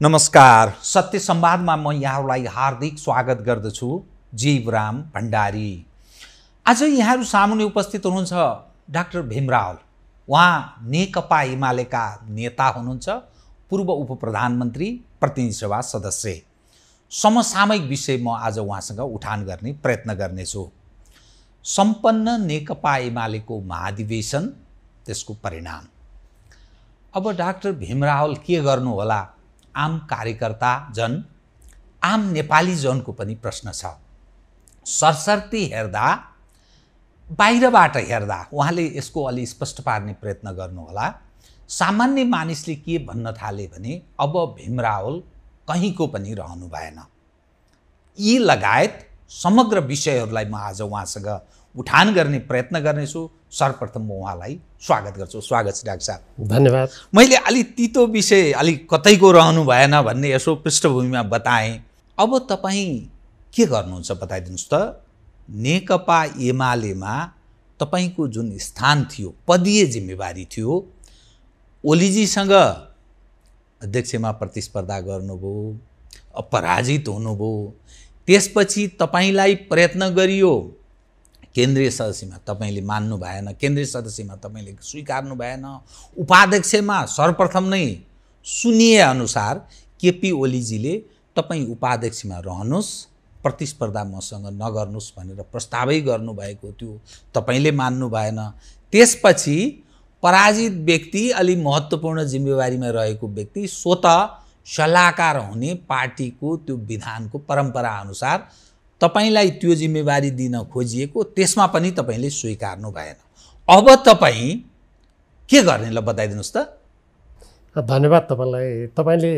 नमस्कार, सत्य संवादमा म यहाँहरूलाई हार्दिक स्वागत गर्दछु। जीवराम भण्डारी। आज यहाँहरू सामुन्ने उपस्थित हुनुहुन्छ डाक्टर भीमरावल। उहाँ नेकपा एमालेका नेता हुनुहुन्छ, पूर्व उपप्रधानमन्त्री, प्रतिनिधि सभा सदस्य। समसामयिक विषय म आज उहाँसँग उठान गर्ने प्रयत्न गर्नेछु। सम्पन्न नेकपा एमालेको महाधिवेशन, त्यसको परिणाम। अब डाक्टर भीमरावल के गर्नु होला? आम कार्यकर्ता जन, आम नेपाली जनको पनि प्रश्न छ। सरसर्ती हेर्दा, बाहिरबाट हेर्दा उहाँले यसको अलि स्पष्ट पार्ने प्रयत्न गर्नुहोला। सामान्य मानिसले के भन्न थाले भने अब भीमरावल कहीँको पनि रहनु भएन। यी लगायत समग्र विषयहरूलाई म आज उहाँसँग उठान गर्ने प्रयत्न गर्नेछु। सर्वप्रथम म उहाँलाई स्वागत गर्छु। स्वागत छ डाक्टर साहब। धन्यवाद। मैले अलि तितो विषय, अलि कतैको रहनु भएन भन्ने यसो पृष्ठभूमिमा बताएँ। अब तपाईँ के गर्नुहुन्छ बताइदिनुहोस् त। नेकपा एमालेमा तपाईँको जुन स्थान थियो, पदीय जिम्मेवारी थियो, ओलीजीसँग अध्यक्षमा प्रतिस्पर्धा गर्नुभयो, पराजित हुनुभयो। त्यसपछि तपाईँलाई प्रयत्न गरियो केन्द्रीय सदस्यमा, तपाईँले मान्नु भएन। केन्द्रीय सदस्यमा तपाईँले स्वीकार्नु भएन। उपाध्यक्षमा सर्वप्रथम नै सुनिए अनुसार केपी ओलीजीले तपाईँ उपाध्यक्षमा रहनुहोस्, प्रतिस्पर्धा मसँग नगर्नुहोस् भनेर प्रस्तावै गर्नुभएको थियो। तपाईँले मान्नु भएन। त्यसपछि पराजित व्यक्ति, अलि महत्त्वपूर्ण जिम्मेवारीमा रहेको व्यक्ति स्वतः सल्लाहकार हुने पार्टीको त्यो विधानको परम्परा अनुसार तपाईलाई त्यो जिम्मेवारी दिन खोजिएको, त्यसमा पनि तपाईले स्वीकार्नु भएन। अब तपाईँ के गर्ने ल बताइदिनुहोस् त। धन्यवाद तपाईँलाई। तपाईँले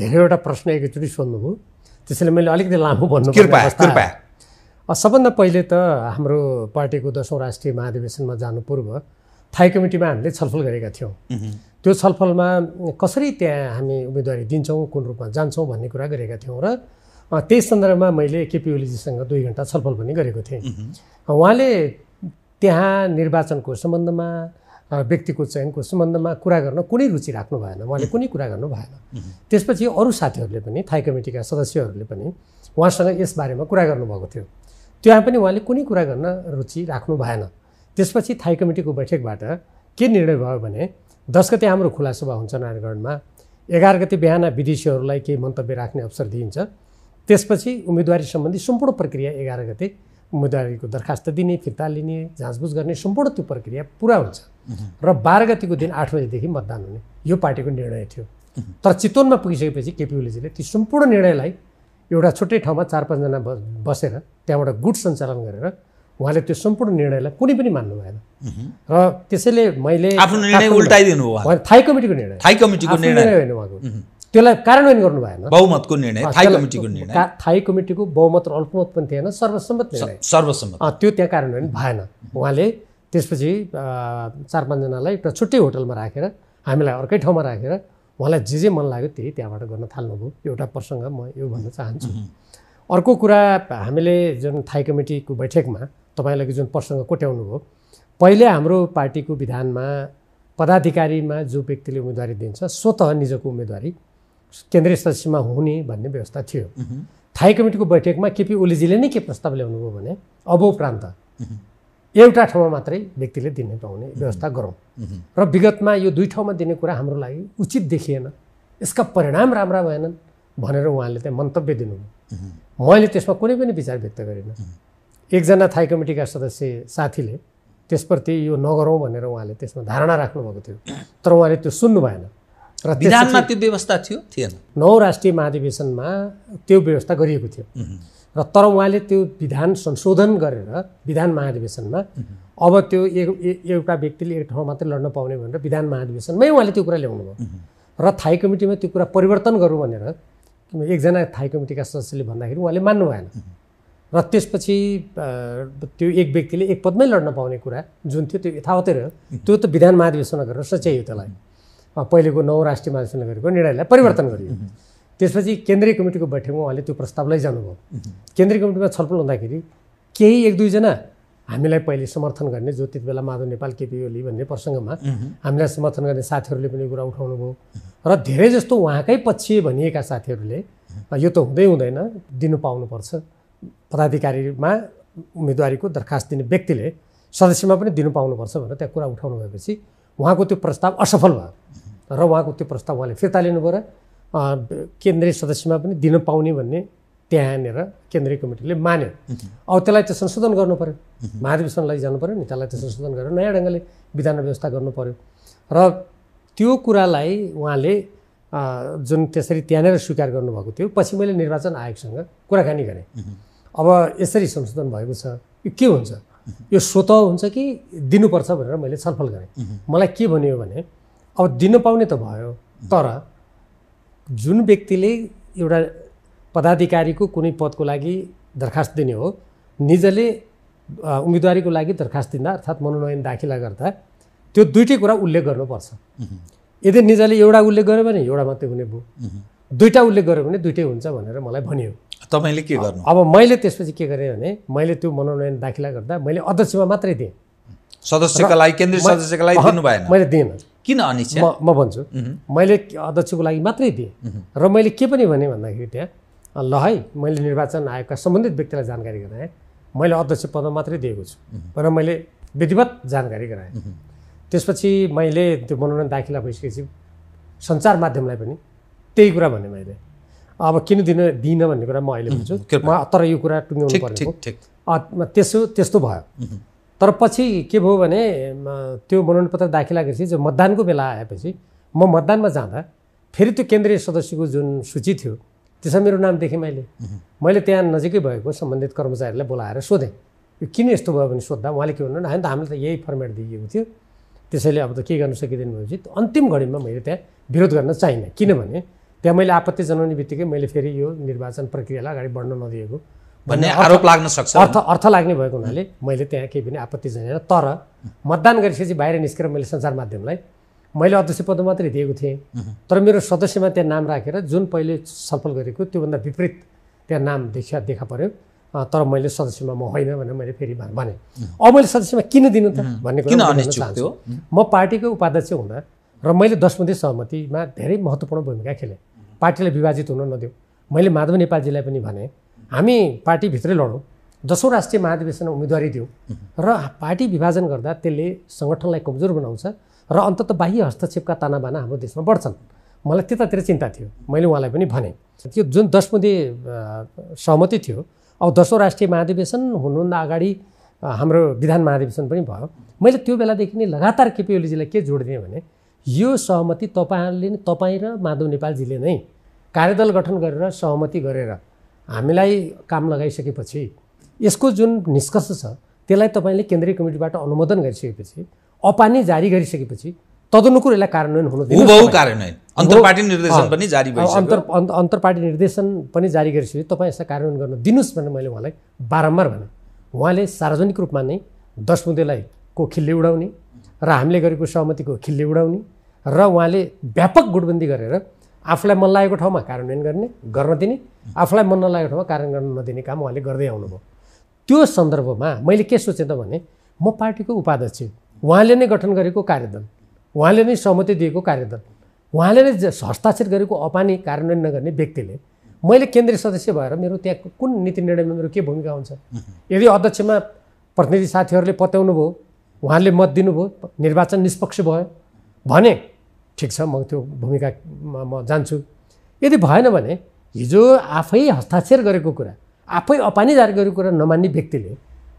धेरैवटा प्रश्न एकैचोटि सोध्नुभयो, त्यसैले मैले अलिकति लामो भन्नु कृपया। सबभन्दा पहिले त हाम्रो पार्टीको 10औं राष्ट्रिय महाधिवेशनमा जानु पूर्व थाई कमिटीमा हामीले छलफल गरेका थियौँ। त्यो छलफलमा कसरी त्यहाँ हामी उम्मेदवारी दिन्छौँ, कुन रूपमा जान्छौँ भन्ने कुरा गरेका थियौँ र त्यस सन्दर्भमा मैले केपी ओलीजीसँग 2 घण्टा छलफल पनि गरेको थिएँ। उहाँले त्यहाँ निर्वाचनको सम्बन्धमा, व्यक्तिको चयनको सम्बन्धमा कुरा गर्न कुनै रुचि राख्नु भएन। उहाँले कुनै कुरा गर्नु भएन। त्यसपछि अरू साथीहरूले पनि, थाई कमिटीका सदस्यहरूले पनि उहाँसँग यसबारेमा कुरा गर्नुभएको थियो। त्यहाँ पनि उहाँले कुनै कुरा गर्न रुचि राख्नु भएन। त्यसपछि थाई कमिटीको बैठकबाट के निर्णय भयो भने 10 गते हाम्रो खुला सभा हुन्छ नारायणगढमा, 11 गते बिहान विदेशीहरूलाई केही मन्तव्य राख्ने अवसर दिइन्छ। त्यसपछि उम्मेदवारी सम्बन्धी सम्पूर्ण प्रक्रिया 11 गते उम्मेदवारीको दरखास्त दिने, फिर्ता लिने, जाँचबुझ गर्ने सम्पूर्ण त्यो प्रक्रिया पुरा हुन्छ र 12 गतेको दिन 8 बजेदेखि मतदान हुने यो पार्टीको निर्णय थियो। तर चितवनमा पुगिसकेपछि केपी ओलीजीले ती सम्पूर्ण निर्णयलाई एउटा छुट्टै ठाउँमा 4-5 जना बसेर त्यहाँबाट गुट सञ्चालन गरेर उहाँले त्यो सम्पूर्ण निर्णयलाई कुनै पनि मान्नु भएन र त्यसैले मैले आफ्नो निर्णय उल्टाइदिनु भयो। थाई कमिटीको निर्णय, थाई कमिटीको निर्णय होइन उहाँको, त्यसलाई कार्यान्वयन गर्नु भएन। बहुमतको निर्णय, थाई कमिटीको निर्णय, थाई कमिटीको बहुमत र अल्पमत पनि थिएन, सर्वसम्मत निर्णय, सर्वसम्मत। त्यो त्यहाँ कार्यान्वयन भएन। उहाँले त्यसपछि 4-5 जनालाई एउटा छुट्टै होटलमा राखेर, हामीलाई अर्कै ठाउँमा राखेर उहाँलाई जे मन लाग्यो त्यही त्यहाँबाट गर्न थाल्नुभयो। एउटा प्रसङ्ग म यो भन्न चाहन्छु। अर्को कुरा, हामीले जुन थाई कमिटीको बैठकमा तपाईँलाई जुन प्रसङ्ग कोट्याउनु भयो, पहिले हाम्रो पार्टीको विधानमा पदाधिकारीमा जो व्यक्तिले उम्मेदवारी दिन्छ स्वतः निजको उम्मेदवारी केन्द्रीय सदस्यमा हुने भन्ने व्यवस्था थियो। थाई कमिटीको बैठकमा केपी ओलीजीले नै के प्रस्ताव ल्याउनु भयो भने अब उपरान्त एउटा ठाउँमा मात्रै व्यक्तिले दिने पाउने व्यवस्था गरौँ र विगतमा यो 2 ठाउँमा दिने कुरा हाम्रो लागि उचित देखिएन, यसका परिणाम राम्रा भएनन् भनेर उहाँले त्यहाँ मन्तव्य दिनुभयो। मैले त्यसमा कुनै पनि विचार व्यक्त गरिनँ। एकजना थाई कमिटीका सदस्य साथीले त्यसप्रति यो नगरौँ भनेर उहाँले त्यसमा धारणा राख्नुभएको थियो, तर उहाँले त्यो सुन्नु भएन र विधानमा त्यो व्यवस्था थियो थिएन। 9औं राष्ट्रिय महाधिवेशनमा त्यो व्यवस्था गरिएको थियो र तर उहाँले त्यो विधान संशोधन गरेर विधान महाधिवेशनमा अब त्यो एउटा व्यक्तिले एक ठाउँ मात्रै लड्न पाउने भनेर विधान महाधिवेशनमै उहाँले त्यो कुरा ल्याउनु भयो र थाई कमिटीमा त्यो कुरा परिवर्तन गरौँ भनेर एकजना थाई कमिटीका सदस्यले भन्दाखेरि उहाँले मान्नु भएन र त्यसपछि त्यो एक व्यक्तिले एक पदमै लड्न पाउने कुरा जुन थियो त्यो यथावतै रह्यो। त्यो त विधान महाधिवेशन गरेर सच्याइयो, त्यसलाई पहिलेको 9औं राष्ट्रिय महाधिवेशनले गरेको निर्णयलाई परिवर्तन गरियो। त्यसपछि केन्द्रीय कमिटीको बैठकमा उहाँले त्यो प्रस्ताव लैजानुभयो। केन्द्रीय कमिटीमा छलफल हुँदाखेरि केही 1-2 जना हामीलाई पहिले समर्थन गर्ने जो त्यति बेला माधव नेपाल केपी ओली भन्ने प्रसङ्गमा हामीलाई समर्थन गर्ने साथीहरूले पनि कुरा उठाउनु भयो र धेरै जस्तो उहाँकै पछि भनिएका साथीहरूले यो त हुँदैन दिनु पाउनुपर्छ पदाधिकारीमा उम्मेदवारीको दरखास्त दिने व्यक्तिले सदस्यमा पनि दिनु पाउनुपर्छ भनेर त्यहाँ कुरा उठाउनु भएपछि उहाँको त्यो प्रस्ताव असफल भयो र उहाँको त्यो प्रस्ताव उहाँले फिर्ता लिनुभयो र केन्द्रीय सदस्यमा पनि दिन पाउने भन्ने त्यहाँनिर केन्द्रीय कमिटीले मान्यो। अब त्यसलाई त संशोधन गर्नु पर्यो, महाधिवेशनलाई जानु पर्यो नि, त्यसलाई त संशोधन गरेर नयाँ ढङ्गले विधान व्यवस्था गर्नु पर्यो र त्यो कुरालाई उहाँले जुन त्यसरी त्यहाँनिर स्वीकार गर्नुभएको थियो। पछि मैले निर्वाचन आयोगसँग कुराकानी गरेँ, अब यसरी संशोधन भएको छ, यो के हुन्छ, यो स्वतः हुन्छ कि दिनुपर्छ भनेर मैले छलफल गरेँ। मलाई के भन्यो भने अब दिनु पाउने त भयो, तर जुन व्यक्तिले एउटा पदाधिकारीको कुनै पदको लागि दरखास्त दिने हो, निजले उम्मेदवारीको लागि दरखास्त दिँदा अर्थात् मनोनयन दाखिला गर्दा त्यो दुईटै कुरा उल्लेख गर्नुपर्छ। यदि निजले एउटा उल्लेख गर्यो भने एउटा मात्रै हुने भयो, दुईटा उल्लेख गर्यो भने दुईटै हुन्छ भनेर मलाई भन्यो। तपाईँले के गर्नु? अब मैले त्यसपछि के गरेँ भने मैले त्यो मनोनयन दाखिला गर्दा मैले अध्यक्षमा मात्रै दिएँ, सदस्यका लागि केन्द्रीय सदस्यका लागि दिनु भएन। मैले दिएन। किन अनिच्छा? म भन्छु, मैले अध्यक्षको लागि मात्रै दिएँ र मैले के पनि भने भन्दाखेरि त्यहाँ ल है मैले निर्वाचन आयोगका सम्बन्धित व्यक्तिलाई जानकारी गराएँ, मैले अध्यक्ष पदमा मात्रै दिएको छु भनेर मैले विधिवत जानकारी गराएँ। त्यसपछि मैले त्यो मनोनयन दाखिला भइसकेपछि सञ्चार माध्यमलाई पनि त्यही कुरा भने मैले अब किन दिन भन्ने कुरा म अहिले भन्छु, तर यो कुरा टुङ्ग्याउनु पर्ने हो। त्यस्तो भयो। तर पछि के भयो भने त्यो मनोनयन पत्र दाखिला गरेपछि जो मतदानको बेला आएपछि म मतदानमा जाँदा फेरि त्यो केन्द्रीय सदस्यको जुन सूची थियो त्यसमा मेरो नाम देखेँ। मैले त्यहाँ नजिकै भएको सम्बन्धित कर्मचारीलाई बोलाएर सोधेँ यो किन यस्तो भयो भने सोद्धा उहाँले के भन्नु होइन त हामीले त यही फर्मेट दिएको थियो, त्यसैले अब त के गर्न सकिँदैन भनेपछि अन्तिम घडीमा मैले त्यहाँ विरोध गर्न चाहिनँ, किनभने त्यहाँ मैले आपत्ति जनाउने बित्तिकै मैले फेरि यो निर्वाचन प्रक्रियालाई अगाडि बढ्न नदिएको भन्ने आरोप लाग्न सक्छ, अर्थ लाग्ने भएको हुनाले मैले त्यहाँ केही पनि आपत्ति जनाएन। तर मतदान गरिसकेपछि बाहिर निस्केर मैले सञ्चार माध्यमलाई मैले अध्यक्ष पद मात्रै दिएको थिएँ, तर मेरो सदस्यमा त्यहाँ नाम राखेर जुन पहिले छलफल गरेको त्योभन्दा विपरीत त्यहाँ नाम देखा पर्यो, तर मैले सदस्यमा म होइन भनेर मैले फेरि भने। अब मैले सदस्यमा किन दिनु त भन्ने कुरा चाहन्छु। म पार्टीको उपाध्यक्ष हुँदा र मैले 10 मध्ये सहमतिमा धेरै महत्त्वपूर्ण भूमिका खेलेँ, पार्टीलाई विभाजित हुन नदेऊ। मैले माधव नेपालजीलाई पनि भने हामी पार्टीभित्रै लडौँ, 10औं राष्ट्रिय महाधिवेशन उम्मेदवारी दिउँ र पार्टी विभाजन गर्दा त्यसले सङ्गठनलाई कमजोर बनाउँछ र अन्तत बाह्य हस्तक्षेपका तानाबाना हाम्रो देशमा बढ्छन्। मलाई त्यतातिर चिन्ता थियो, मैले उहाँलाई पनि भने। त्यो जुन 10 मध्ये सहमति थियो, अब 10औं राष्ट्रिय महाधिवेशन हुनुभन्दा अगाडि हाम्रो विधान महाधिवेशन पनि भयो। मैले त्यो बेलादेखि नै लगातार केपी ओलीजीलाई के जोड दिएँ भने यो सहमति तपाईँ र माधव नेपालजीले नै कार्यदल गठन गरेर सहमति गरेर हामीलाई काम लगाइसकेपछि यसको जुन निष्कर्ष छ त्यसलाई तपाईँले केन्द्रीय कमिटीबाट अनुमोदन गरिसकेपछि अपानी जारी गरिसकेपछि तदनुकूल यसलाई कार्यान्वयन हुनु दिनु। कार्यान्वयन अन्तर्पार्टी निर्देशन पनि जारी भइसक्यो, अन्तर्पार्टी निर्देशन पनि जारी गरिसकेपछि तपाईँ यसलाई कार्यान्वयन गर्न दिनुहोस् भनेर मैले उहाँलाई बारम्बार भने। उहाँले सार्वजनिक रूपमा नै 10 मुद्देलाई को खिल्ली उडाउने र हामीले गरेको सहमतिको खिल्ली उडाउने र उहाँले व्यापक गुटबन्दी गरेर आफूलाई मन लागेको ठाउँमा कार्यान्वयन गर्न दिने, आफूलाई मन नलागेको ठाउँमा कार्यान्वयन गर्न नदिने काम उहाँले गर्दै आउनुभयो। त्यो सन्दर्भमा मैले के सोचेँ त भने म पार्टीको उपाध्यक्ष, उहाँले नै गठन गरेको कार्यदल, उहाँले नै सहमति दिएको कार्यदल, उहाँले नै हस्ताक्षर गरेको अपानी कार्यान्वयन नगर्ने व्यक्तिले मैले केन्द्रीय सदस्य भएर मेरो त्यहाँ कुन नीति निर्णयमा मेरो के भूमिका हुन्छ? यदि अध्यक्षमा प्रतिनिधि साथीहरूले पत्याउनु भयो, उहाँले मत दिनुभयो, निर्वाचन निष्पक्ष भयो भने ठिक छ, म त्यो भूमिकामा म जान्छु। यदि भएन भने हिजो आफै हस्ताक्षर गरेको कुरा, आफै अपानी जारी गरेको कुरा नमान्ने व्यक्तिले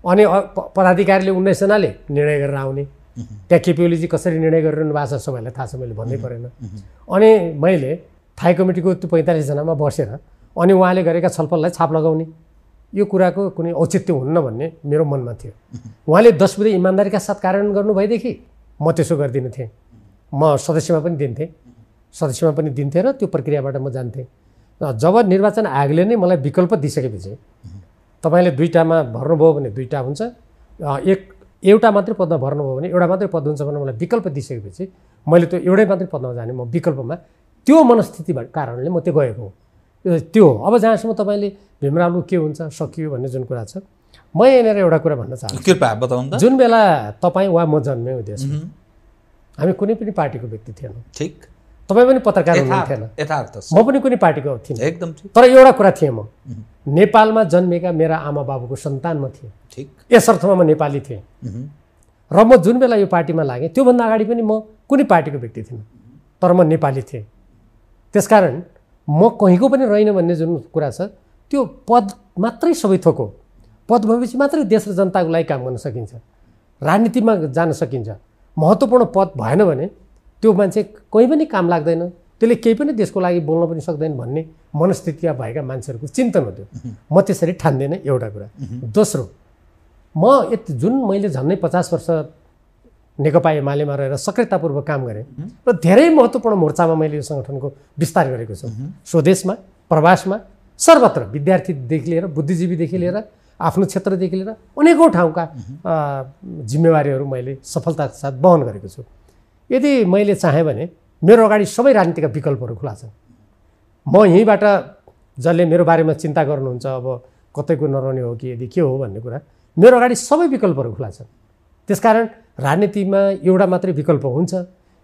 अनि पदाधिकारीले 19 जनाले निर्णय गरेर आउने, त्यहाँ केपी ओलीजी कसरी निर्णय गरिरहनु भएको छ सबैलाई थाहा छ, मैले भन्नै परेन। अनि मैले थाई कमिटीको त्यो 45 जनामा बसेर अनि उहाँले गरेका छलफललाई छाप लगाउने, यो कुराको कुनै औचित्य हुन्न भन्ने मेरो मनमा थियो। उहाँले 10 बुँदे इमान्दारीका साथ कार्यान्वयन गर्नुभएदेखि म त्यसो गर्दिनँ थिएँ, म सदस्यमा पनि दिन्थेँ र त्यो प्रक्रियाबाट म जान्थेँ। जब निर्वाचन आयोगले नै मलाई विकल्प दिइसकेपछि तपाईँले 2टामा भर्नुभयो भने 2टा हुन्छ, एउटा मात्रै पदमा भर्नुभयो भने एउटा मात्रै पद हुन्छ भनेर मलाई विकल्प दिइसकेपछि मैले त्यो एउटै मात्रै पदमा जाने म विकल्पमा त्यो मनस्थितिबाट कारणले म त्यो गएको हो। त्यो हो। अब जहाँसम्म तपाईँले भीमरावको के हुन्छ सकियो भन्ने जुन कुरा छ, म यहाँनिर एउटा कुरा भन्न चाहन्छु, कृपया बताउनु त। जुन बेला तपाईँ वा म जन्मेँ देशमा, हामी कुनै पनि पार्टीको व्यक्ति थिएनौँ। ठिक। तपाईँ पनि पत्रकार हुनुहुन्थेन, यथार्थ, म पनि कुनै पार्टीको थिइनँ, एकदम ठिक। तर एउटा कुरा थिएँ, म नेपालमा जन्मेका मेरा आमा बाबुको सन्तान म थिएँ। ठिक। यस अर्थमा म नेपाली थिएँ। र म जुन बेला यो पार्टीमा लागेँ त्योभन्दा अगाडि पनि म कुनै पार्टीको व्यक्ति थिइनँ, तर म नेपाली थिएँ। त्यसकारण म कहीँको पनि रहेन भन्ने जुन कुरा छ, त्यो पद मात्रै सबै थोक हो। पद भएपछि मात्रै देश र जनताको लागि काम गर्न सकिन्छ, राजनीतिमा जान सकिन्छ। महत्त्वपूर्ण पद भएन भने त्यो मान्छे कहीँ पनि काम लाग्दैन, त्यसले केही पनि देशको लागि बोल्न पनि सक्दैन भन्ने मनस्थितिमा भएका मान्छेहरूको चिन्तन हो त्यो। म त्यसरी ठान्दिनँ, एउटा कुरा। दोस्रो, म जुन मैले झन्डै 50 वर्ष नेकपा एमालेमा रहेर सक्रियतापूर्वक काम गरेँ र धेरै महत्त्वपूर्ण मोर्चामा मैले यो सङ्गठनको विस्तार गरेको छु। स्वदेशमा, प्रवासमा, सर्वत्र, विद्यार्थीदेखि लिएर बुद्धिजीवीदेखि लिएर आफ्नो क्षेत्रदेखि लिएर अनेकौँ ठाउँका जिम्मेवारीहरू मैले सफलताका साथ वहन गरेको छु। यदि मैले चाहेँ भने मेरो अगाडि सबै राजनीतिका विकल्पहरू खुला छन्। म यहीँबाट जसले मेरो बारेमा चिन्ता गर्नुहुन्छ, अब कतैको नरहने हो कि यदि के हो भन्ने कुरा, मेरो अगाडि सबै विकल्पहरू खुला छन्। त्यसकारण राजनीतिमा एउटा मात्रै विकल्प हुन्छ,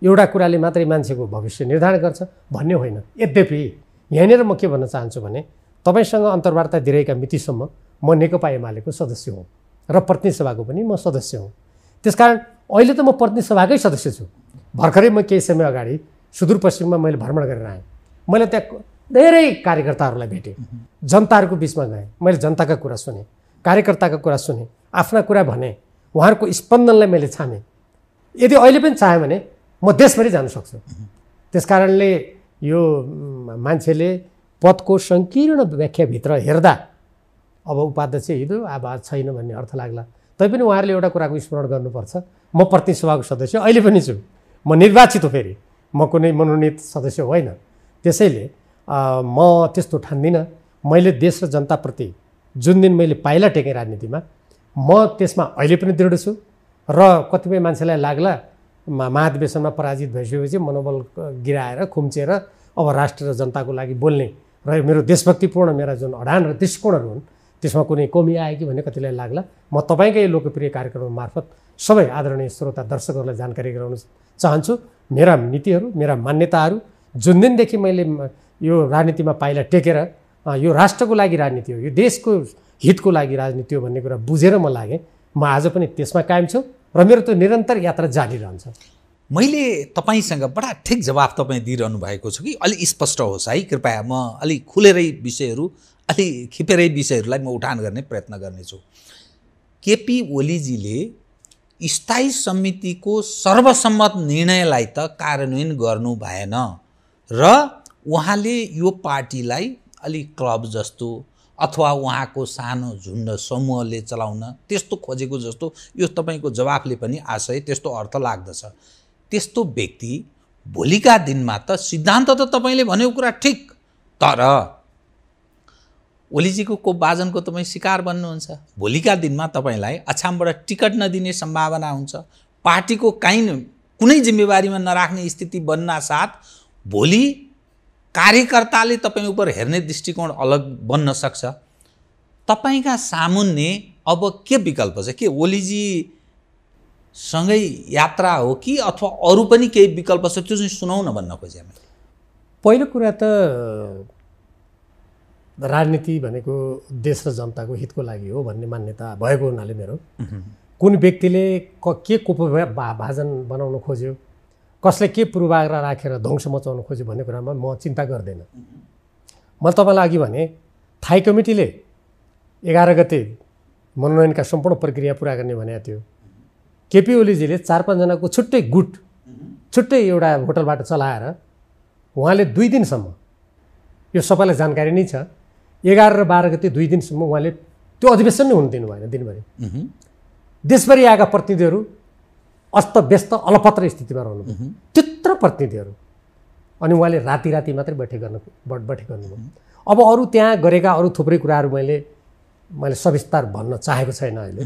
एउटा कुराले मात्रै मान्छेको भविष्य निर्धारण गर्छ भन्ने होइन। यद्यपि यहाँनिर म के भन्न चाहन्छु भने, तपाईँसँग अन्तर्वार्ता दिइरहेका मितिसम्म म नेकपा एमालेको सदस्य हुँ र प्रतिनिधि सभाको पनि म सदस्य हुँ। त्यसकारण अहिले त म प्रतिनिधि सभाकै सदस्य छु। भर्खरै म केही समय अगाडि सुदूरपश्चिममा मैले भ्रमण गरेर आएँ। मैले त्यहाँ धेरै कार्यकर्ताहरूलाई भेटेँ, जनताहरूको बिचमा गएँ, मैले जनताका कुरा सुनेँ, कार्यकर्ताका कुरा सुनेँ, आफ्ना कुरा भने, उहाँहरूको स्पन्दनलाई मैले छामेँ। यदि अहिले पनि चाहेँ भने म देशभरि जान सक्छु। त्यसकारणले यो मान्छेले पदको सङ्कीर्ण व्याख्याभित्र हेर्दा अब उपाध्यक्ष हिँड्यो आवाज छैन भन्ने अर्थ लाग्ला। तैपनि उहाँहरूले एउटा कुराको स्मरण गर्नुपर्छ, म प्रतिनिधि सभाको सदस्य अहिले पनि छु, म निर्वाचित हो, फेरि म कुनै मनोनित सदस्य होइन। त्यसैले म त्यस्तो ठान्दिनँ। मैले देश र जनताप्रति जुन दिन मैले पाइला टेकेँ राजनीतिमा, म त्यसमा अहिले पनि दृढ छु। र कतिपय मान्छेलाई लाग्ला महाधिवेशनमा पराजित भइसकेपछि मनोबल गिराएर खुम्चेर अब राष्ट्र र जनताको लागि बोल्ने र मेरो देशभक्तिपूर्ण मेरा जुन अडान र दृष्टिकोणहरू हुन् त्यसमा कुनै कमी आयो कि भन्ने कतिलाई लाग्ला। म तपाईँकै लोकप्रिय कार्यक्रम मार्फत सबै आदरणीय श्रोता दर्शकहरूलाई जानकारी गराउन चाहन्छु। मेरा नीतिहरू, मेरा मान्यताहरू जुन दिनदेखि मैले यो राजनीतिमा पाइला टेकेर यो राष्ट्रको लागि राजनीति हो, यो देशको हितको लागि राजनीति हो भन्ने कुरा बुझेर म लागेँ। म आज पनि त्यसमा कायम छु र मेरो त्यो निरन्तर यात्रा जारी रहन्छ। मैले तपाईँसँग बडा ठिक जवाफ तपाईँ दिइरहनु भएको छ कि अलिक स्पष्ट होस् है, कृपया म अलिक खुलेरै विषयहरू, अलि खिपेरै विषयहरूलाई म उठान गर्ने प्रयत्न गर्नेछु। केपी ओलीजीले स्थायी समितिको सर्वसम्मत निर्णयलाई त कार्यान्वयन गर्नु भएन र उहाँले यो पार्टीलाई अलिक क्लब जस्तो अथवा उहाँको सानो झुन्ड समूहले चलाउन त्यस्तो खोजेको जस्तो यो तपाईँको जवाफले पनि आशय त्यस्तो अर्थ लाग्दछ। त्यस्तो व्यक्ति भोलिका दिनमा त सिद्धान्त त तपाईँले भनेको कुरा ठिक, तर ओलीजीको कोपबाजनको तपाईँ शिकार बन्नुहुन्छ। भोलिका दिनमा तपाईँलाई अछामबाट टिकट नदिने सम्भावना हुन्छ, पार्टीको कुनै जिम्मेवारीमा नराख्ने स्थिति बन्न साथ भोलि कार्यकर्ताले तपाईँ उप हेर्ने दृष्टिकोण अलग बन्न सक्छ। तपाईँका सामुन्ने अब के विकल्प छ? के ओलीजी सँगै यात्रा हो कि अथवा अरू पनि केही विकल्प छ? त्यो चाहिँ सुनाउ न भन्न खोजेँ मैले। पहिलो कुरा त राजनीति भनेको देश र जनताको हितको लागि हो भन्ने मान्यता भएको हुनाले मेरो कुन व्यक्तिले के कोपभाजन बनाउन खोज्यो, कसले के पूर्वाग्रह राखेर ध्वंस मचाउन खोज्यो भन्ने कुरामा म चिन्ता गर्दैन। मैले तपाईँलाई अघि भने थाई कमिटीले 11 गते मनोनयनका सम्पूर्ण प्रक्रिया पुरा गर्ने भनेको थियो। केपी ओलीजीले 4-5 जनाको छुट्टै गुट छुट्टै एउटा होटलबाट चलाएर उहाँले 2 दिनसम्म, यो सबैलाई जानकारी नै छ, 11 र 12 गते 2 दिनसम्म उहाँले त्यो अधिवेशन नै हुन दिनु भएन दिनभरि। देशभरि आएका प्रतिनिधिहरू अस्तव्यस्त अलपत्र स्थितिमा रहनु, त्यत्र प्रतिनिधिहरू, अनि उहाँले राति मात्रै बैठक गर्नुभयो। अब अरू त्यहाँ गरेका अरू थुप्रै कुराहरू मैले सविस्तार भन्न चाहेको छैन अहिले,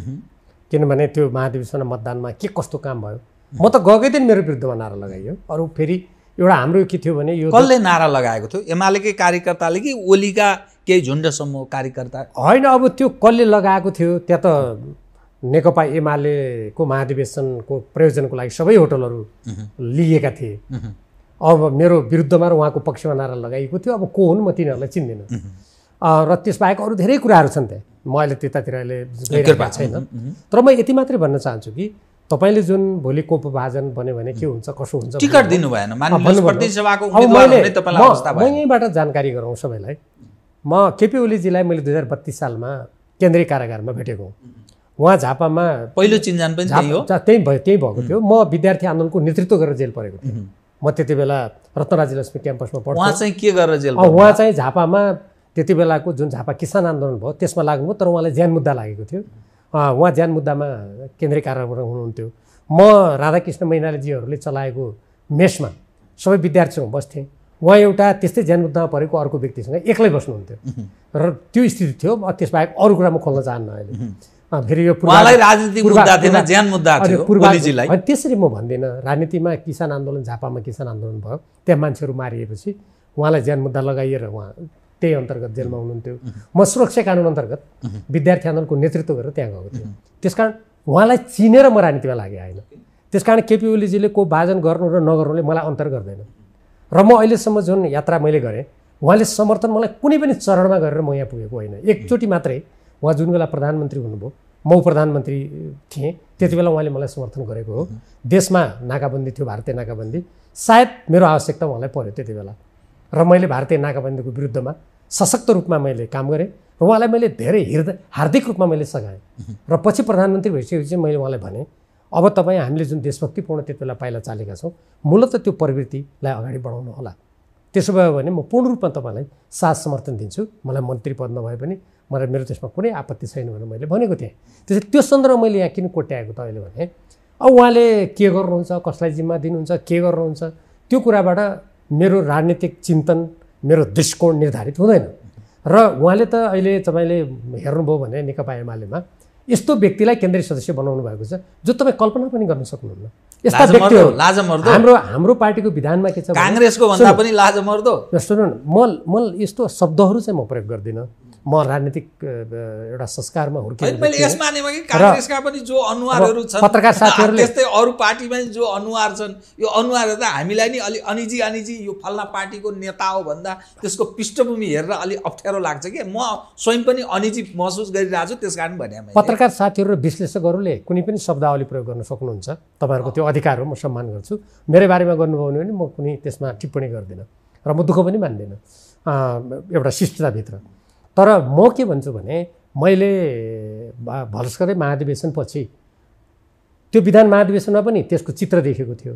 किनभने त्यो महाधिवेशन मतदानमा के कस्तो काम भयो। म त गएकै दिन मेरो विरुद्धमा नारा लगाइयो। अरू फेरि एउटा हाम्रो के थियो भने यो कसले नारा लगाएको थियो? एमालेकै कार्यकर्ताले कि ओलीका केही झुन्ड समूह कार्यकर्ता होइन। अब त्यो कसले लगाएको थियो त्यहाँ त नेकपा एमालेको महाधिवेशनको प्रयोजनको लागि सबै होटलहरू लिएका थिए। अब मेरो विरुद्धमा र उहाँको पक्षमा नारा लगाइएको थियो। अब को हुन् म तिनीहरूलाई चिन्दिनँ। र त्यसबाहेक अरू धेरै कुराहरू छन् त्यहाँ, म अहिले त्यतातिर अहिले गइरहेको छैन। तर म यति मात्रै भन्न चाहन्छु कि तपाईँले जुन भोलि कोपभाजन बन्यो भने के हुन्छ कसो हुन्छ टिकट दिनु भएन, म यहीँबाट जानकारी गराउँ सबैलाई। म केपी ओलीजीलाई मैले 2032 सालमा केन्द्रीय कारागारमा भेटेको। उहाँ झापामा पहिलो चिन्जान पनि त्यही भएको थियो। म विद्यार्थी आन्दोलनको नेतृत्व गरेर जेल परेको थिएँ। म त्यति बेला रत्नराज लक्ष्मी क्याम्पसमा पढ्थेँ। उहाँ चाहिँ के गरेर जेल? उहाँ चाहिँ झापामा त्यति बेलाको जुन झापा किसान आन्दोलन भयो त्यसमा लाग्नुभयो, तर उहाँलाई ज्यान मुद्दा लागेको थियो। उहाँ ज्यान मुद्दामा केन्द्रीय कारागारमा हुनुहुन्थ्यो। म राधाकृष्ण मैनालीजीहरूले चलाएको मेसमा सबै विद्यार्थीसँग बस्थेँ। उहाँ एउटा त्यस्तै ज्यान मुद्दामा परेको अर्को व्यक्तिसँग एक्लै बस्नुहुन्थ्यो र त्यो स्थिति थियो। त्यसबाहेक अरू कुरा म खोल्न चाहन्न अहिले। फेरि यो राजनीतिक मुद्दा थिएन, ज्यान मुद्दा थियो ओलीजीलाई। त्यसरी म भन्दिनँ। राजनीतिमा किसान आन्दोलन, झापामा किसान आन्दोलन भयो, त्यहाँ मान्छेहरू मारिएपछि उहाँलाई ज्यान मुद्दा लगाइएर उहाँ त्यही अन्तर्गत जेलमा हुनुहुन्थ्यो। म सुरक्षा कानुन अन्तर्गत विद्यार्थी आन्दोलनको नेतृत्व गरेर त्यहाँ गएको थिएँ। त्यसकारण उहाँलाई चिनेर म राजनीतिमा लागेँ होइन। त्यसकारण केपी ओलीजीले को भाजन गर्नु र नगर्नुले मलाई अन्तर गर्दैन। र म अहिलेसम्म जुन यात्रा मैले गरेँ उहाँले समर्थन मलाई कुनै पनि चरणमा गरेर म यहाँ पुगेको होइन। एकचोटि मात्रै उहाँ जुन बेला प्रधानमन्त्री हुनुभयो, म प्रधानमन्त्री थिएँ, त्यति बेला उहाँले मलाई समर्थन गरेको हो। देशमा नाकाबन्दी थियो, भारतीय नाकाबन्दी, सायद मेरो आवश्यकता उहाँलाई पर्यो त्यति बेला र मैले भारतीय नाकाबन्दीको विरुद्धमा सशक्त रूपमा मैले काम गरेँ र उहाँलाई मैले धेरै हार्दिक रूपमा मैले सघाएँ। र पछि प्रधानमन्त्री भइसकेपछि मैले उहाँलाई भने अब तपाईँ हामीले जुन देशभक्तिपूर्ण त्यति बेला पाइला चालेका छौँ, मूलतः त्यो प्रवृत्तिलाई अगाडि बढाउनु होला। त्यसो भयो भने म पूर्ण रूपमा तपाईँलाई साथ समर्थन दिन्छु। मलाई मन्त्री पद नभए पनि मलाई मेरो त्यसमा कुनै आपत्ति छैन भनेर मैले भनेको थिएँ। त्यसैले त्यो सन्दर्भमा मैले यहाँ किन कोट्याएको त अहिले भने अब उहाँले के गर्नुहुन्छ, कसलाई जिम्मा दिनुहुन्छ, के गर्नुहुन्छ, त्यो कुराबाट मेरो राजनीतिक चिन्तन, मेरो दृष्टिकोण निर्धारित हुँदैन। र उहाँले त अहिले तपाईँले हेर्नुभयो भने नेकपा एमालेमा यस्तो व्यक्तिलाई केन्द्रीय सदस्य बनाउनु भएको छ जो तपाईँ कल्पना पनि गर्न सक्नुहुन्न। यस्ता व्यक्तिहरू हाम्रो पार्टीको विधानमा के छ, काङ्ग्रेसको भन्दा पनि लाजमर्दो। सुन्नु, म यस्तो शब्दहरू चाहिँ म प्रयोग गर्दिनँ। म राजनीतिक एउटा संस्कारमा हुर्किएको मैले यसमा मानेमा कि काङ्ग्रेसका पनि जो अनुहारहरू छन्, पत्रकार साथीहरूले त्यस्तै अरू पार्टीमा जो अनुहार छन्, यो अनुहार त हामीलाई नि अलि अनिजी यो फल्ना पार्टीको नेता हो भन्दा त्यसको पृष्ठभूमि हेरेर अलि अप्ठ्यारो लाग्छ कि म स्वयं पनि अनिजी महसुस गरिरहेको छु। त्यसकारण भने पत्रकार साथीहरू र विश्लेषकहरूले कुनै पनि शब्दावली प्रयोग गर्न सक्नुहुन्छ, तपाईँहरूको त्यो अधिकार हो, म सम्मान गर्छु। मेरो बारेमा गर्नुभयो भने म कुनै त्यसमा टिप्पणी गर्दिनँ र म दुःख पनि मान्दिनँ एउटा शिष्टताभित्र। तर म के भन्छु भने मैले भर्खरै महाधिवेशनपछि त्यो विधान महाधिवेशनमा पनि त्यसको चित्र देखेको थियो।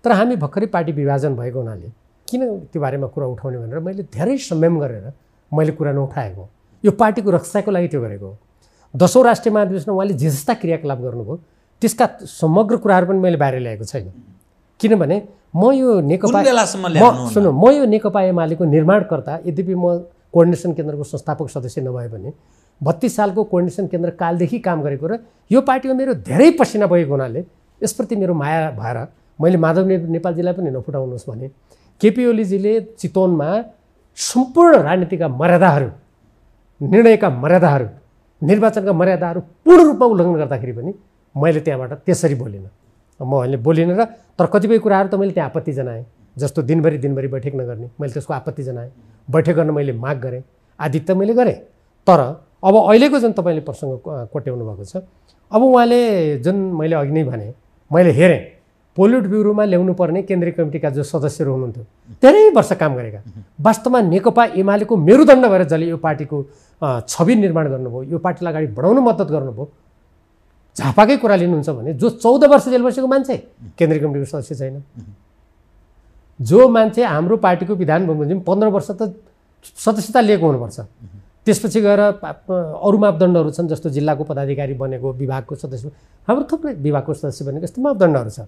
तर हामी भर्खरै पार्टी विभाजन भएको हुनाले किन त्यो बारेमा कुरा उठाउने भनेर मैले धेरै संयम गरेर मैले कुरा नउठाएको। यो पार्टीको रक्षाको लागि त्यो गरेको हो। 10औं राष्ट्रिय महाधिवेशनमा उहाँले जे जस्ता क्रियाकलाप गर्नुभयो त्यसका समग्र कुराहरू पनि मैले बाहिर ल्याएको छैन। किनभने म यो नेकपा एमालेको निर्माणकर्ता, यद्यपि म कोअर्डिनेसन केन्द्रको संस्थापक सदस्य नभए पनि 32 सालको कोअर्डिनेसन केन्द्र कालदेखि काम गरेको र यो पार्टीमा मेरो धेरै पसिना बगेको हुनाले यसप्रति मेरो माया भएर मैले माधव नेपालजीलाई पनि नफुटाउनुहोस् भने केपी ओलीजीले चितवनमा सम्पूर्ण राजनीतिका मर्यादाहरू, निर्णयका मर्यादाहरू, निर्वाचनका मर्यादाहरू पूर्ण रूपमा उल्लङ्घन गर्दाखेरि पनि मैले त्यहाँबाट त्यसरी बोलिनँ। मैले बोलिनँ र तर कतिपय कुराहरू त मैले त्यहाँ आपत्ति जनाएँ। जस्तो दिनभरि बैठक नगर्ने, मैले त्यसको आपत्ति जनाएँ। बैठक गर्न मैले माग गरेँ, आदि त मैले गरेँ। तर अब अहिलेको जुन तपाईँले प्रसङ्ग कोट्याउनु भएको छ, अब उहाँले जुन मैले अघि नै भने मैले हेरेँ पोलिट ब्युरोमा ल्याउनु पर्ने केन्द्रीय कमिटीका जो सदस्यहरू हुनुहुन्थ्यो धेरै वर्ष काम गरेका, वास्तवमा नेकपा एमालेको मेरुदण्ड भएर जसले यो पार्टीको छवि निर्माण गर्नुभयो, यो पार्टीलाई अगाडि बढाउन मद्दत गर्नुभयो, झापाकै कुरा लिनुहुन्छ भने जो 14 वर्ष जेल बसेको मान्छे केन्द्रीय कमिटीको सदस्य छैन। जो मान्छे हाम्रो पार्टीको विधान बमोजिम 15 वर्ष त सदस्यता लिएको हुनुपर्छ। त्यसपछि गएर अरू मापदण्डहरू छन्, जस्तो जिल्लाको पदाधिकारी बनेको, विभागको सदस्य, हाम्रो थुप्रै विभागको सदस्य बनेको, यस्तो मापदण्डहरू छ।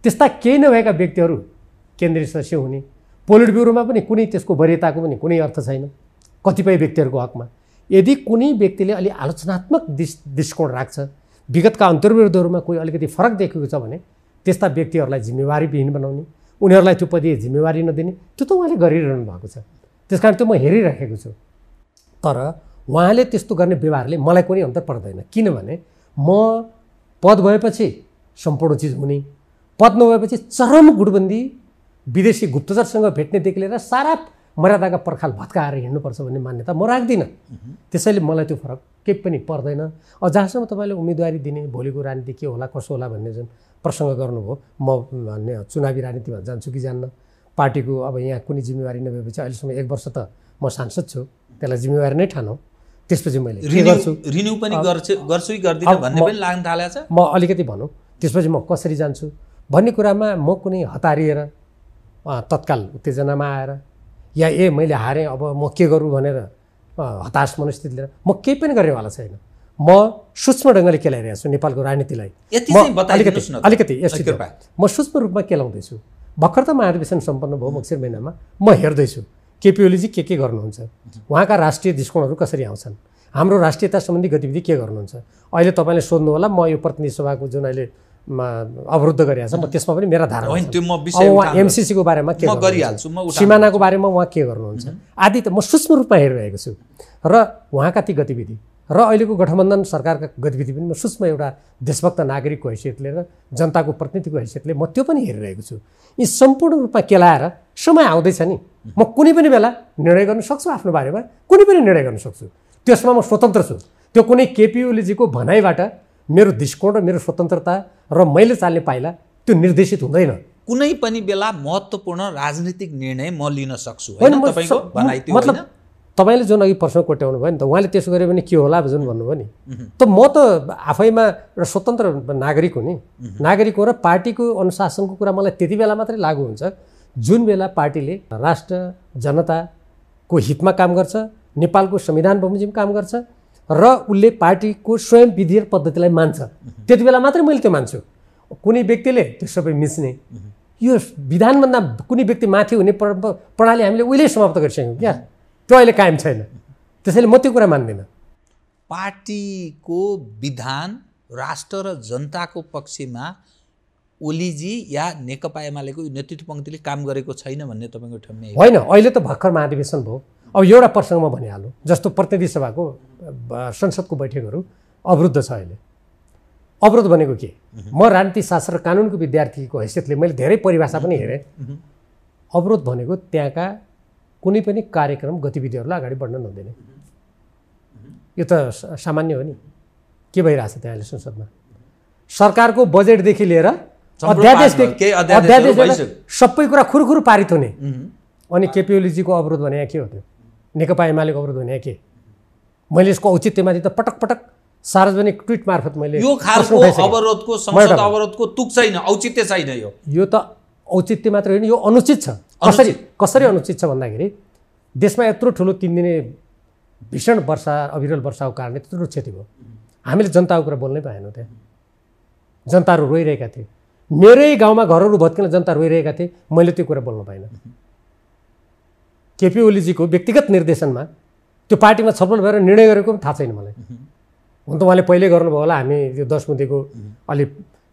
त्यस्ता केही नभएका व्यक्तिहरू केन्द्रीय सदस्य हुने, पोलिट ब्युरोमा पनि कुनै त्यसको वरियताको पनि कुनै अर्थ छैन कतिपय व्यक्तिहरूको हकमा। यदि कुनै व्यक्तिले अलि आलोचनात्मक दृष्टिकोण राख्छ, विगतका अन्तर्विरोधहरूमा कोही अलिकति फरक देखेको छ भने त्यस्ता व्यक्तिहरूलाई जिम्मेवारीविहीन बनाउने, उनीहरूलाई त्यो पदीय जिम्मेवारी नदिने, त्यो त उहाँले गरिरहनु भएको छ। त्यसकारण त्यो म हेरिराखेको छु। तर उहाँले त्यस्तो गर्ने व्यवहारले मलाई कुनै अन्तर पर्दैन, किनभने म पद भएपछि सम्पूर्ण चिज हुने, पद नभएपछि चरम गुटबन्दी, विदेशी गुप्तचरसँग भेट्नेदेखि लिएर सारा मर्यादाका पर्खाल भत्काएर हिँड्नुपर्छ भन्ने मान्यता म राख्दिनँ। त्यसैले मलाई त्यो फरक केही पनि पर्दैन। जहाँसम्म तपाईँले उम्मेदवारी दिने भोलिको राजनीति के होला कसो होला भन्ने जुन प्रसङ्ग गर्नुभयो, म भन्ने चुनावी राजनीतिमा जान्छु कि जान्न, पार्टीको अब यहाँ कुनै जिम्मेवारी नभएपछि अहिलेसम्म 1 वर्ष त म सांसद छु, त्यसलाई जिम्मेवारी नै ठानौँ। त्यसपछि मैले के गर्छु, रिन्यू पनि गर्छु कि गर्दिनँ भन्ने पनि लाग्न थालेको छ। म अलिकति भनौँ त्यसपछि म कसरी जान्छु भन्ने कुरामा म कुनै हतारिएर तत्काल उत्तेजनामा आएर या मैले हारेँ अब म के गरौँ भनेर हताश मनस्थिति लिएर म केही पनि गर्नेवाला छैन। म सूक्ष्म ढङ्गले केलाइरहेको छु नेपालको राजनीतिलाई। अलिकति म सूक्ष्म रूपमा केलाउँदैछु। भर्खर त महाधिवेशन सम्पन्न भयो मक्सिर महिनामा, म हेर्दैछु केपी ओलीजी के गर्नुहुन्छ, उहाँका राष्ट्रिय दृष्टिकोणहरू कसरी आउँछन्, हाम्रो राष्ट्रियता सम्बन्धी गतिविधि के गर्नुहुन्छ। अहिले तपाईँले सोध्नु होला म यो प्रतिनिधि सभाको जुन अहिले अवरुद्ध गरिरहेको छ, म त्यसमा पनि मेरा धारणा उहाँ एमसिसीको बारेमा के गरिहाल्छु, सिमानाको बारेमा उहाँ के गर्नुहुन्छ आदि त म सूक्ष्म रूपमा हेरिरहेको छु। र उहाँका ती गतिविधि र अहिलेको गठबन्धन सरकारका गतिविधि पनि म सूक्ष्म एउटा देशभक्त नागरिकको हैसियतले र जनताको प्रतिनिधिको हैसियतले म त्यो पनि हेरिरहेको छु। यी सम्पूर्ण रूपमा केलाएर समय आउँदैछ नि, म कुनै पनि बेला निर्णय गर्न सक्छु, आफ्नो बारेमा कुनै पनि निर्णय गर्न सक्छु। त्यसमा म स्वतन्त्र छु। त्यो कुनै केपी ओलीजीको भनाइबाट मेरो दृष्टिकोण र मेरो स्वतन्त्रता र मैले चाल्ने पाइला त्यो निर्देशित हुँदैन। कुनै पनि बेला महत्त्वपूर्ण राजनीतिक निर्णय म लिन सक्छु हैन तपाईको भनाइ त्यो हैन। तपाईँले जुन अघि प्रश्न कोट्याउनु भयो नि त, उहाँले त्यसो गरे भने के होला जुन भन्नुभयो नि, त म त आफैमा एउटा स्वतन्त्र नागरिक हो नि, नागरिक हो र पार्टीको अनुशासनको कुरा मलाई त्यति बेला मात्रै लागु हुन्छ जुन बेला पार्टीले राष्ट्र जनताको हितमा काम गर्छ, नेपालको संविधान बमोजिम काम गर्छ र उसले पार्टीको स्वयं विधि र पद्धतिलाई मान्छ। त्यति बेला मात्रै मैले त्यो मान्छु। कुनै व्यक्तिले त्यो सबै मिच्ने, यो विधानभन्दा कुनै व्यक्ति माथि हुने प्रणाली हामीले उहिले समाप्त गरिसक्यौँ क्या, त्यो अहिले कायम छैन। त्यसैले म त्यो कुरा मान्दिनँ। पार्टीको विधान राष्ट्र र जनताको पक्षमा ओलीजी या नेकपा एमालेको नेतृत्व पङ्क्तिले काम गरेको छैन भन्ने तपाईँको ठम्ने होइन। अहिले त भर्खर महाधिवेशन भयो। अब एउटा प्रसङ्गमा भनिहाल्नु, जस्तो प्रतिनिधि सभाको संसदको बैठकहरू अवरुद्ध छ अहिले। अवरोध भनेको के? म राजनीति शास्त्र र कानुनको विद्यार्थीको हैसियतले मैले धेरै परिभाषा पनि हेरेँ। अवरोध भनेको त्यहाँका कुनै पनि कार्यक्रम गतिविधिहरूलाई अगाडि बढ्न नदिने। यो त सामान्य हो नि। के भइरहेछ त्यहाँ अहिले संसदमा? सरकारको बजेटदेखि लिएर अध्यादेश सबै कुरा खुरखुर पारित हुने। अनि केपी ओलीजीको अवरोध भने के हो? त्यो नेकपा एमालेको अवरोध भने के? मैले यसको औचित्यमाथि त पटक पटक सार्वजनिक ट्विट मार्फत मैले यो खालको अवरोधको संसद अवरोधको तुक छैन, औचित्य छैन। यो त औचित्य मात्र होइन, यो अनुचित छ। कसरी अनुचित छ भन्दाखेरि देशमा यत्रो ठुलो 3 दिने भीषण वर्षा, अविरल वर्षाको कारणले त्यत्रो क्षति भयो। हामीले जनताको कुरा बोल्नै पाएनौँ। त्यहाँ जनताहरू रोइरहेका थिए। मेरै गाउँमा घरहरू भत्किन जनता रोइरहेका थिए। मैले त्यो कुरा बोल्न पाइनँ। केपी ओलीजीको व्यक्तिगत निर्देशनमा त्यो पार्टीमा छलफल भएर निर्णय गरेको पनि थाहा छैन मलाई। हुन त उहाँले पहिले गर्नुभयो होला, हामी यो 10 बुँदेको अलि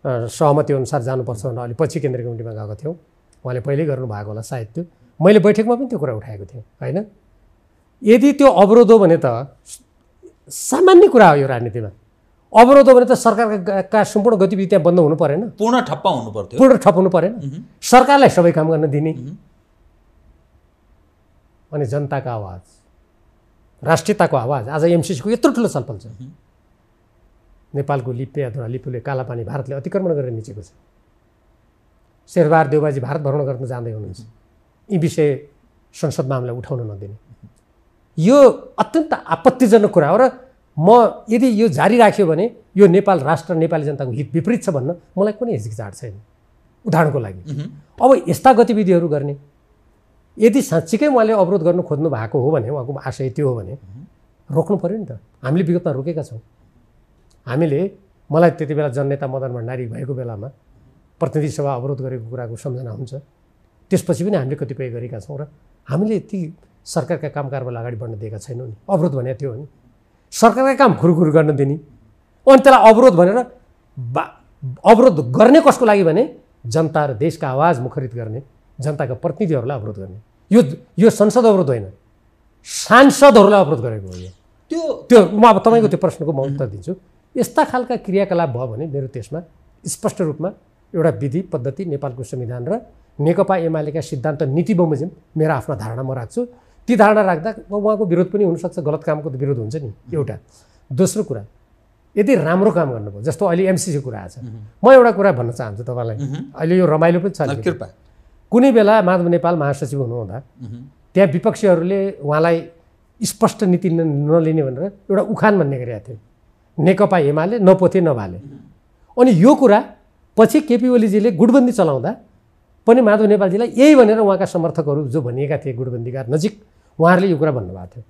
सहमति अनुसार जानुपर्छ भनेर अलि पछि केन्द्रीय कमिटीमा गएको थियौँ। उहाँले पहिल्यै गर्नुभएको होला सायद। त्यो मैले बैठकमा पनि त्यो कुरा उठाएको थिएँ होइन। यदि त्यो अवरोध हो भने त सामान्य कुरा हो यो राजनीतिमा। अवरोध हो भने त सरकारका सम्पूर्ण गतिविधि त्यहाँ बन्द हुनु परेन, पूर्ण ठप्प हुनु पर्थ्यो। पूर्ण ठप्प हुनु परेन, सरकारलाई सबै काम गर्न दिने। अनि जनताको आवाज, राष्ट्रियताको आवाज, आज एमसिसीको यत्रो ठुलो छलफल छ। नेपालको लिप्ले अथवा लिपुले कालापानी भारतले अतिक्रमण गरेर मिचेको छ। शेरबहादुर देउबाजी भारत भ्रमण गर्न जाँदै हुनुहुन्छ। यी विषय संसदमा हामीलाई उठाउन नदिने, यो अत्यन्त आपत्तिजनक कुरा हो। र म यदि यो जारी राख्यो भने यो नेपाल राष्ट्र, नेपाली जनताको हित विपरीत छ भन्न मलाई कुनै हिचकिचाहट छैन। उदाहरणको लागि अब यस्ता गतिविधिहरू गर्ने, यदि साँच्चीकै उहाँले अवरोध गर्नु खोज्नु भएको हो भने, उहाँको आशय त्यो हो भने रोक्नु पऱ्यो नि त। हामीले विगतमा रोकेका छौँ। हामीले, मलाई त्यति बेला जननेता मदन भण्डारी भएको बेलामा प्रतिनिधि सभा अवरोध गरेको कुराको सम्झना हुन्छ। त्यसपछि पनि हामीले कतिपय गरेका छौँ र हामीले ती सरकारका कामकारलाई अगाडि बढ्न दिएका छैनौँ नि। अवरोध भने त्यो हो नि, सरकारका काम खुरखुर गर्न दिने। अनि त्यसलाई अवरोध भनेर अवरोध गर्ने कसको लागि भने जनता र देशका आवाज मुखरित गर्ने, जनताका प्रतिनिधिहरूलाई अवरोध गर्ने। यो संसद अवरोध होइन, सांसदहरूलाई अवरोध गरेको हो यो। त्यो म अब तपाईँको त्यो प्रश्नको म उत्तर दिन्छु। यस्ता खालका क्रियाकलाप भयो भने मेरो त्यसमा स्पष्ट रूपमा एउटा विधि पद्धति नेपालको संविधान र नेकपा एमालेका सिद्धान्त नीति बमोजिम मेरो आफ्ना धारणा म राख्छु। ती धारणा राख्दा उहाँको विरोध पनि हुनसक्छ, गलत कामको त विरोध हुन्छ नि एउटा। दोस्रो कुरा, यदि राम्रो काम गर्नुभयो, जस्तो अहिले एमसिसी कुरा आछ, म एउटा कुरा भन्न चाहन्छु तपाईँलाई, अहिले यो रमाइलो पनि छ। कुनै बेला माधव नेपाल महासचिव हुनुहुँदा त्यहाँ विपक्षीहरूले उहाँलाई स्पष्ट नीति नलिने भनेर एउटा उखान भन्ने गरेका थिए, नेकपा एमाले नपोथे नभाले। अनि यो कुरा पछि केपी ओलीजीले गुटबन्दी चलाउँदा पनि माधव नेपालजीलाई यही भनेर उहाँका समर्थकहरू जो भनिएका थिए गुटबन्दीका नजिक, उहाँहरूले यो कुरा भन्नुभएको थियो।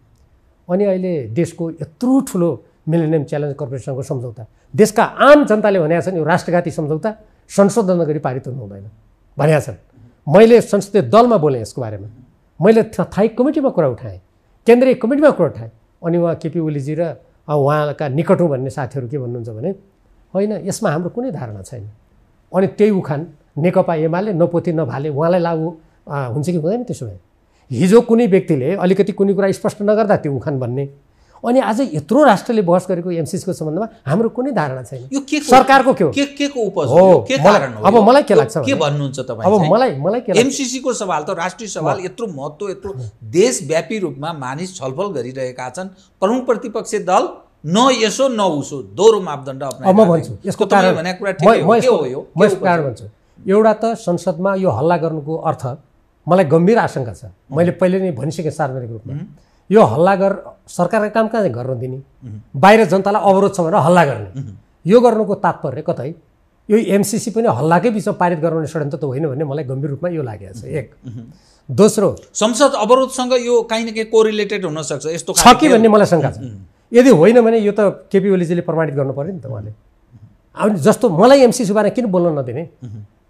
अनि अहिले देशको यत्रो ठुलो मिलेनियम च्यालेन्ज कर्पोरेसनको सम्झौता, देशका आम जनताले भनेका छन् यो राष्ट्रघाती सम्झौता, संशोधन नगरी पारित हुनु हुँदैन भनेका छन्। मैले संसदीय दलमा बोलेँ यसको बारेमा, मैले थाई कमिटीमा कुरा उठाएँ, केन्द्रीय कमिटीमा कुरा उठाएँ। अनि उहाँ केपी ओलीजी र उहाँका निकटौँ भन्ने साथीहरू के भन्नुहुन्छ भने होइन यसमा हाम्रो कुनै धारणा छैन। अनि त्यही उखान नेकपा एमाले नपोथी नभाले उहाँलाई लागु हुन्छ कि हुँदैन? त्यसो भए हिजो कुनै व्यक्तिले अलिकति कुनै कुरा स्पष्ट नगर्दा त्यो उखान भन्ने, अनि आज यत्रो राष्ट्रले बहस गरेको एमसिसीको सम्बन्धमा हाम्रो कुनै धारणा छैन। यो के सरकारको के हो? के को उपज हो? के कारण हो? अब मलाई के लाग्छ, के भन्नुहुन्छ तपाईँ? अब मलाई के लाग्छ, एमसिसी को सवाल त राष्ट्रिय सवाल, यत्रो महत्त्व, यत्रो देशव्यापी रूपमा मानिस छलफल गरिरहेका छन्। प्रमुख प्रतिपक्षी दल न यसो न उसो दोहोरो मापदण्ड अपनाइरहेको। म भन्छु यसको कारण भनेको कुरा ठिकै हो, के हो यो? म यसको कारण भन्छु। एउटा त संसदमा यो हल्ला गर्नुको अर्थ मलाई गम्भीर आशंका छ, मैले पहिले नै भनिसकेँ सार्वजनिक रूपमा। यो हल्ला सरकारका काम कहाँ गर्न दिने, बाहिर जनतालाई अवरोध छ भनेर हल्ला गर्ने, यो गर्नुको तात्पर्य कतै यो एमसिसी पनि हल्लाकै बिचमा पारित गराउने षड्यन्त्र त होइन भन्ने मलाई गम्भीर रूपमा यो लागेको छ। एक। दोस्रो, संसद अवरोधसँग यो काहीँ न काहीँ कोरिलेटेड हुन सक्छ, यस्तो छ कि भन्ने मलाई शङ्का छ। यदि होइन भने यो त केपी ओलीजीले प्रमाणित गर्नु पर्यो नि त उहाँले। अनि जस्तो मलाई एमसिसी बारे किन बोल्न नदिने?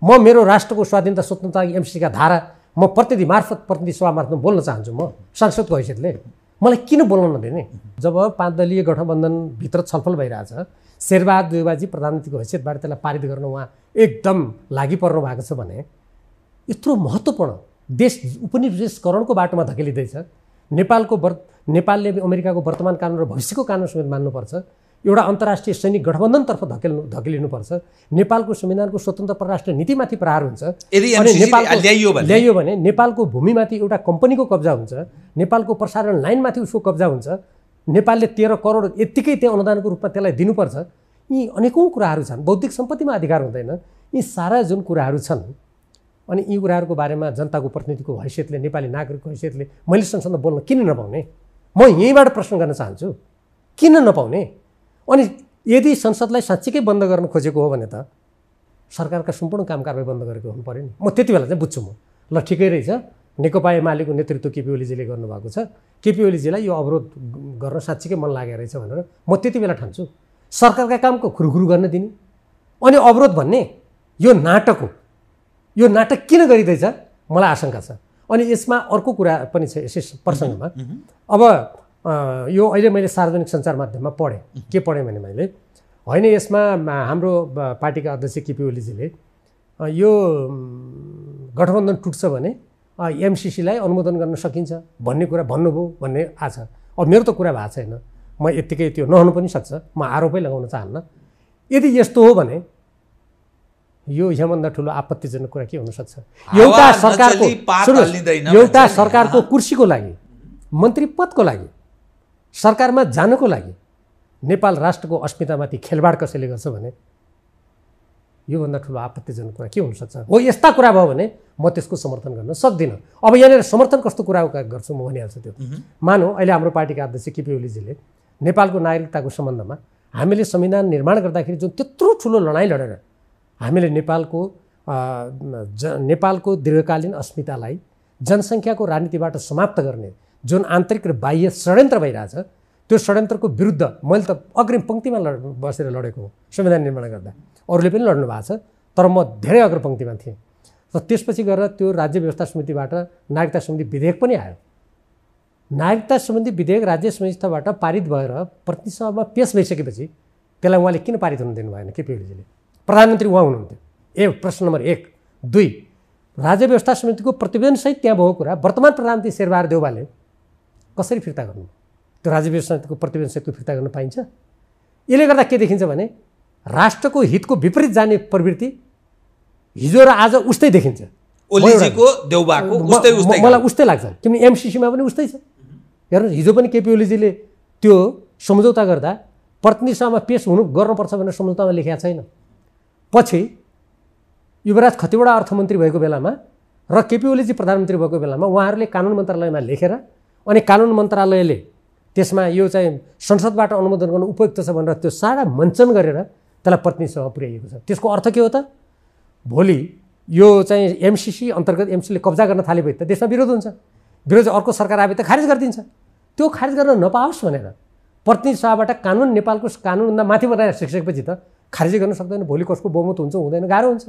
म मेरो राष्ट्रको स्वाधीनता स्वतन्त्रता एमसिसीका धारा म प्रतिनिधि सभा मार्फत बोल्न चाहन्छु। म सांसदको हैसियतले मलाई किन बोल्न नदिने? जब 5 दलीय गठबन्धनभित्र छलफल भइरहेछ, शेरबहादुर देउवाजी प्रधानमन्त्रीको हैसियतबाट त्यसलाई पारित गर्न उहाँ एकदम लागि पर्नु भएको छ भने यत्रो महत्त्वपूर्ण देश उपनिवेशीकरणको बाटोमा धकेलिँदैछ। नेपालले अमेरिकाको वर्तमान कानुन र भविष्यको कानुन समेत मान्नुपर्छ। एउटा अन्तर्राष्ट्रिय सैनिक गठबन्धनतर्फ धकेलिनुपर्छ। नेपालको संविधानको स्वतन्त्र परराष्ट्र नीतिमाथि प्रहार हुन्छ। ल्याइयो भने नेपालको भूमिमाथि एउटा कम्पनीको कब्जा हुन्छ, नेपालको प्रसारण लाइनमाथि उसको कब्जा हुन्छ, नेपालले 13 करोड यत्तिकै त्यो अनुदानको रूपमा त्यसलाई दिनुपर्छ। यी अनेकौँ कुराहरू छन्। बौद्धिक सम्पत्तिमा अधिकार हुँदैन। यी सारा जुन कुराहरू छन्, अनि यी कुराहरूको बारेमा जनताको प्रतिनिधिको हैसियतले, नेपाली नागरिकको हैसियतले मैले संसदमा बोल्न किन नपाउने? म यहीँबाट प्रश्न गर्न चाहन्छु, किन नपाउने? अनि यदि संसदलाई साँच्चीकै बन्द गर्न खोजेको हो भने त सरकारका सम्पूर्ण काम कारबाही बन्द गरेको हुनु पर्यो नि। म त्यति बेला चाहिँ बुझ्छु, म ल ठिकै रहेछ, नेकपा एमालेको नेतृत्व केपी ओलीजीले गर्नुभएको छ, केपी ओलीजीलाई यो अवरोध गर्न साँच्चीकै मन लागेको रहेछ भनेर म त्यति बेला ठान्छु। सरकारका कामको खुरुखुरु गर्न दिने अनि अवरोध भन्ने यो नाटक हो। यो नाटक किन गरिँदैछ मलाई आशंका छ। अनि यसमा अर्को कुरा पनि छ यसै प्रसङ्गमा। अब यो अहिले मैले सार्वजनिक सञ्चार माध्यममा पढेँ। के पढेँ भने मैले होइन यसमा हाम्रो पार्टीका अध्यक्ष केपी ओलीजीले यो गठबन्धन टुट्छ भने एमसिसीलाई अनुमोदन गर्न सकिन्छ भन्ने कुरा भन्नुभयो भन्ने आछ। अब मेरो त कुरा भएको छैन, म यत्तिकै त्यो नहुनु पनि सक्छ, म आरोपै लगाउन चाहन्न। यदि यस्तो हो भने यो यहाँभन्दा ठुलो आपत्तिजनक कुरा के हुनसक्छ? एउटा सरकारको कुर्सीको लागि, मन्त्री पदको लागि, सरकारमा जानको लागि नेपाल राष्ट्रको अस्मितामाथि खेलबाड कसैले गर्छ भने योभन्दा ठुलो आपत्तिजनक कुरा के हुनसक्छ? हो यस्ता कुरा भयो भने म त्यसको समर्थन गर्न सक्दिनँ। अब यहाँनिर समर्थन कस्तो कुरा गर्छु म भनिहाल्छु। त्यो मानौ अहिले हाम्रो पार्टीका अध्यक्ष केपी ओलीजीले नेपालको नागरिकताको सम्बन्धमा हामीले संविधान निर्माण गर्दाखेरि जुन त्यत्रो ठुलो लडाइँ लडेर हामीले नेपालको दीर्घकालीन अस्मितालाई जनसङ्ख्याको राजनीतिबाट समाप्त गर्ने जुन आन्तरिक र बाह्य षड्यन्त्र भइरहेछ, त्यो षड्यन्त्रको विरुद्ध मैले त अग्रिम पङ्क्तिमा बसेर लडेको हो संविधान निर्माण गर्दा। अरूले पनि लड्नु भएको छ, तर म धेरै अग्रपङ्क्तिमा थिएँ। र त्यसपछि गएर त्यो राज्य व्यवस्था समितिबाट नागरिकता सम्बन्धी विधेयक पनि आयो। नागरिकता सम्बन्धी विधेयक राज्य समितिबाट पारित भएर प्रतिनिधि सभामा पेश भइसकेपछि त्यसलाई उहाँले किन पारित हुन दिनु भएन? केपी ओलीजीले प्रधानमन्त्री उहाँ हुनुहुन्थ्यो। प्रश्न नम्बर 1। 2, राज्य व्यवस्था समितिको प्रतिवेदनसहित त्यहाँ भएको कुरा वर्तमान प्रधानमन्त्री शेरबहादुर देउवाले कसरी फिर्ता गर्नु? त्यो राज्य समितिको प्रतिवेदन सहितको फिर्ता गर्न पाइन्छ? यसले गर्दा के देखिन्छ भने राष्ट्रको हितको विपरीत जाने प्रवृत्ति हिजो र आज उस्तै देखिन्छ। ओलीजीको देउबाको मलाई उस्तै लाग्छ, किनभने एमसिसीमा पनि उस्तै छ। हेर्नुहोस्, हिजो पनि केपी ओलीजीले त्यो सम्झौता गर्दा प्रतिनिधि सभामा पेश गर्नुपर्छ भनेर सम्झौतामा लेखेको छैन। पछि युवराज खतिवडा अर्थमन्त्री भएको बेलामा र केपी ओलीजी प्रधानमन्त्री भएको बेलामा उहाँहरूले कानुन मन्त्रालयमा लेखेर अनि कानुन मन्त्रालयले त्यसमा यो चाहिँ संसदबाट अनुमोदन गर्न उपयुक्त छ भनेर त्यो सारा मञ्चन गरेर त्यसलाई प्रतिनिधि सभामा पुर्याइएको छ। त्यसको अर्थ के हो त? भोलि यो चाहिँ एमसिसी अन्तर्गत एमसीले कब्जा गर्न थाले भए त देशमा विरोध हुन्छ। विरोध अर्को सरकार आए त खारिज गरिदिन्छ। त्यो खारिज गर्न नपाओस् भनेर प्रतिनिधि सभाबाट कानुन नेपालको कानुनभन्दा माथि बनाएर सिकिसकेपछि त खारिज गर्न सक्दैन। भोलि कसको बहुमत हुन्छ हुँदैन गाह्रो हुन्छ।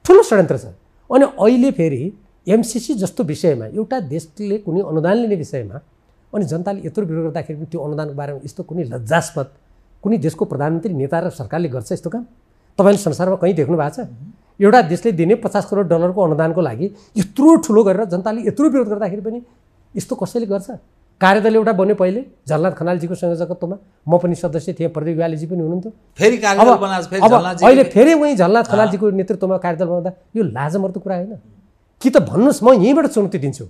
ठुलो षड्यन्त्र छ। अनि अहिले फेरि एमसिसी जस्तो विषयमा एउटा देशले कुनै अनुदान लिने विषयमा अनि जनताले यत्रो विरोध गर्दाखेरि पनि त्यो अनुदानको बारेमा यस्तो कुनै लज्जास्पद कुनै देशको प्रधानमन्त्री नेता र सरकारले गर्छ यस्तो काम? तपाईँले संसारमा कहीँ देख्नु भएको छ? एउटा देशले दिने 50 करोड डलरको अनुदानको लागि यत्रो ठुलो गरेर जनताले यत्रो विरोध गर्दाखेरि पनि यस्तो कसैले गर्छ? कार्यदल एउटा बन्यो पहिले झलनाथ खनालजीको संयोजकत्वमा, म पनि सदस्य थिएँ, प्रदीप ग्यालीजी पनि हुनुहुन्थ्यो। अहिले फेरि उहीँ झलनाथ खनालजीको नेतृत्वमा कार्यदल बनाउँदा यो लाजमर्दो कुरा होइन कि त? भन्नुहोस्, म यहीँबाट चुनौती दिन्छु।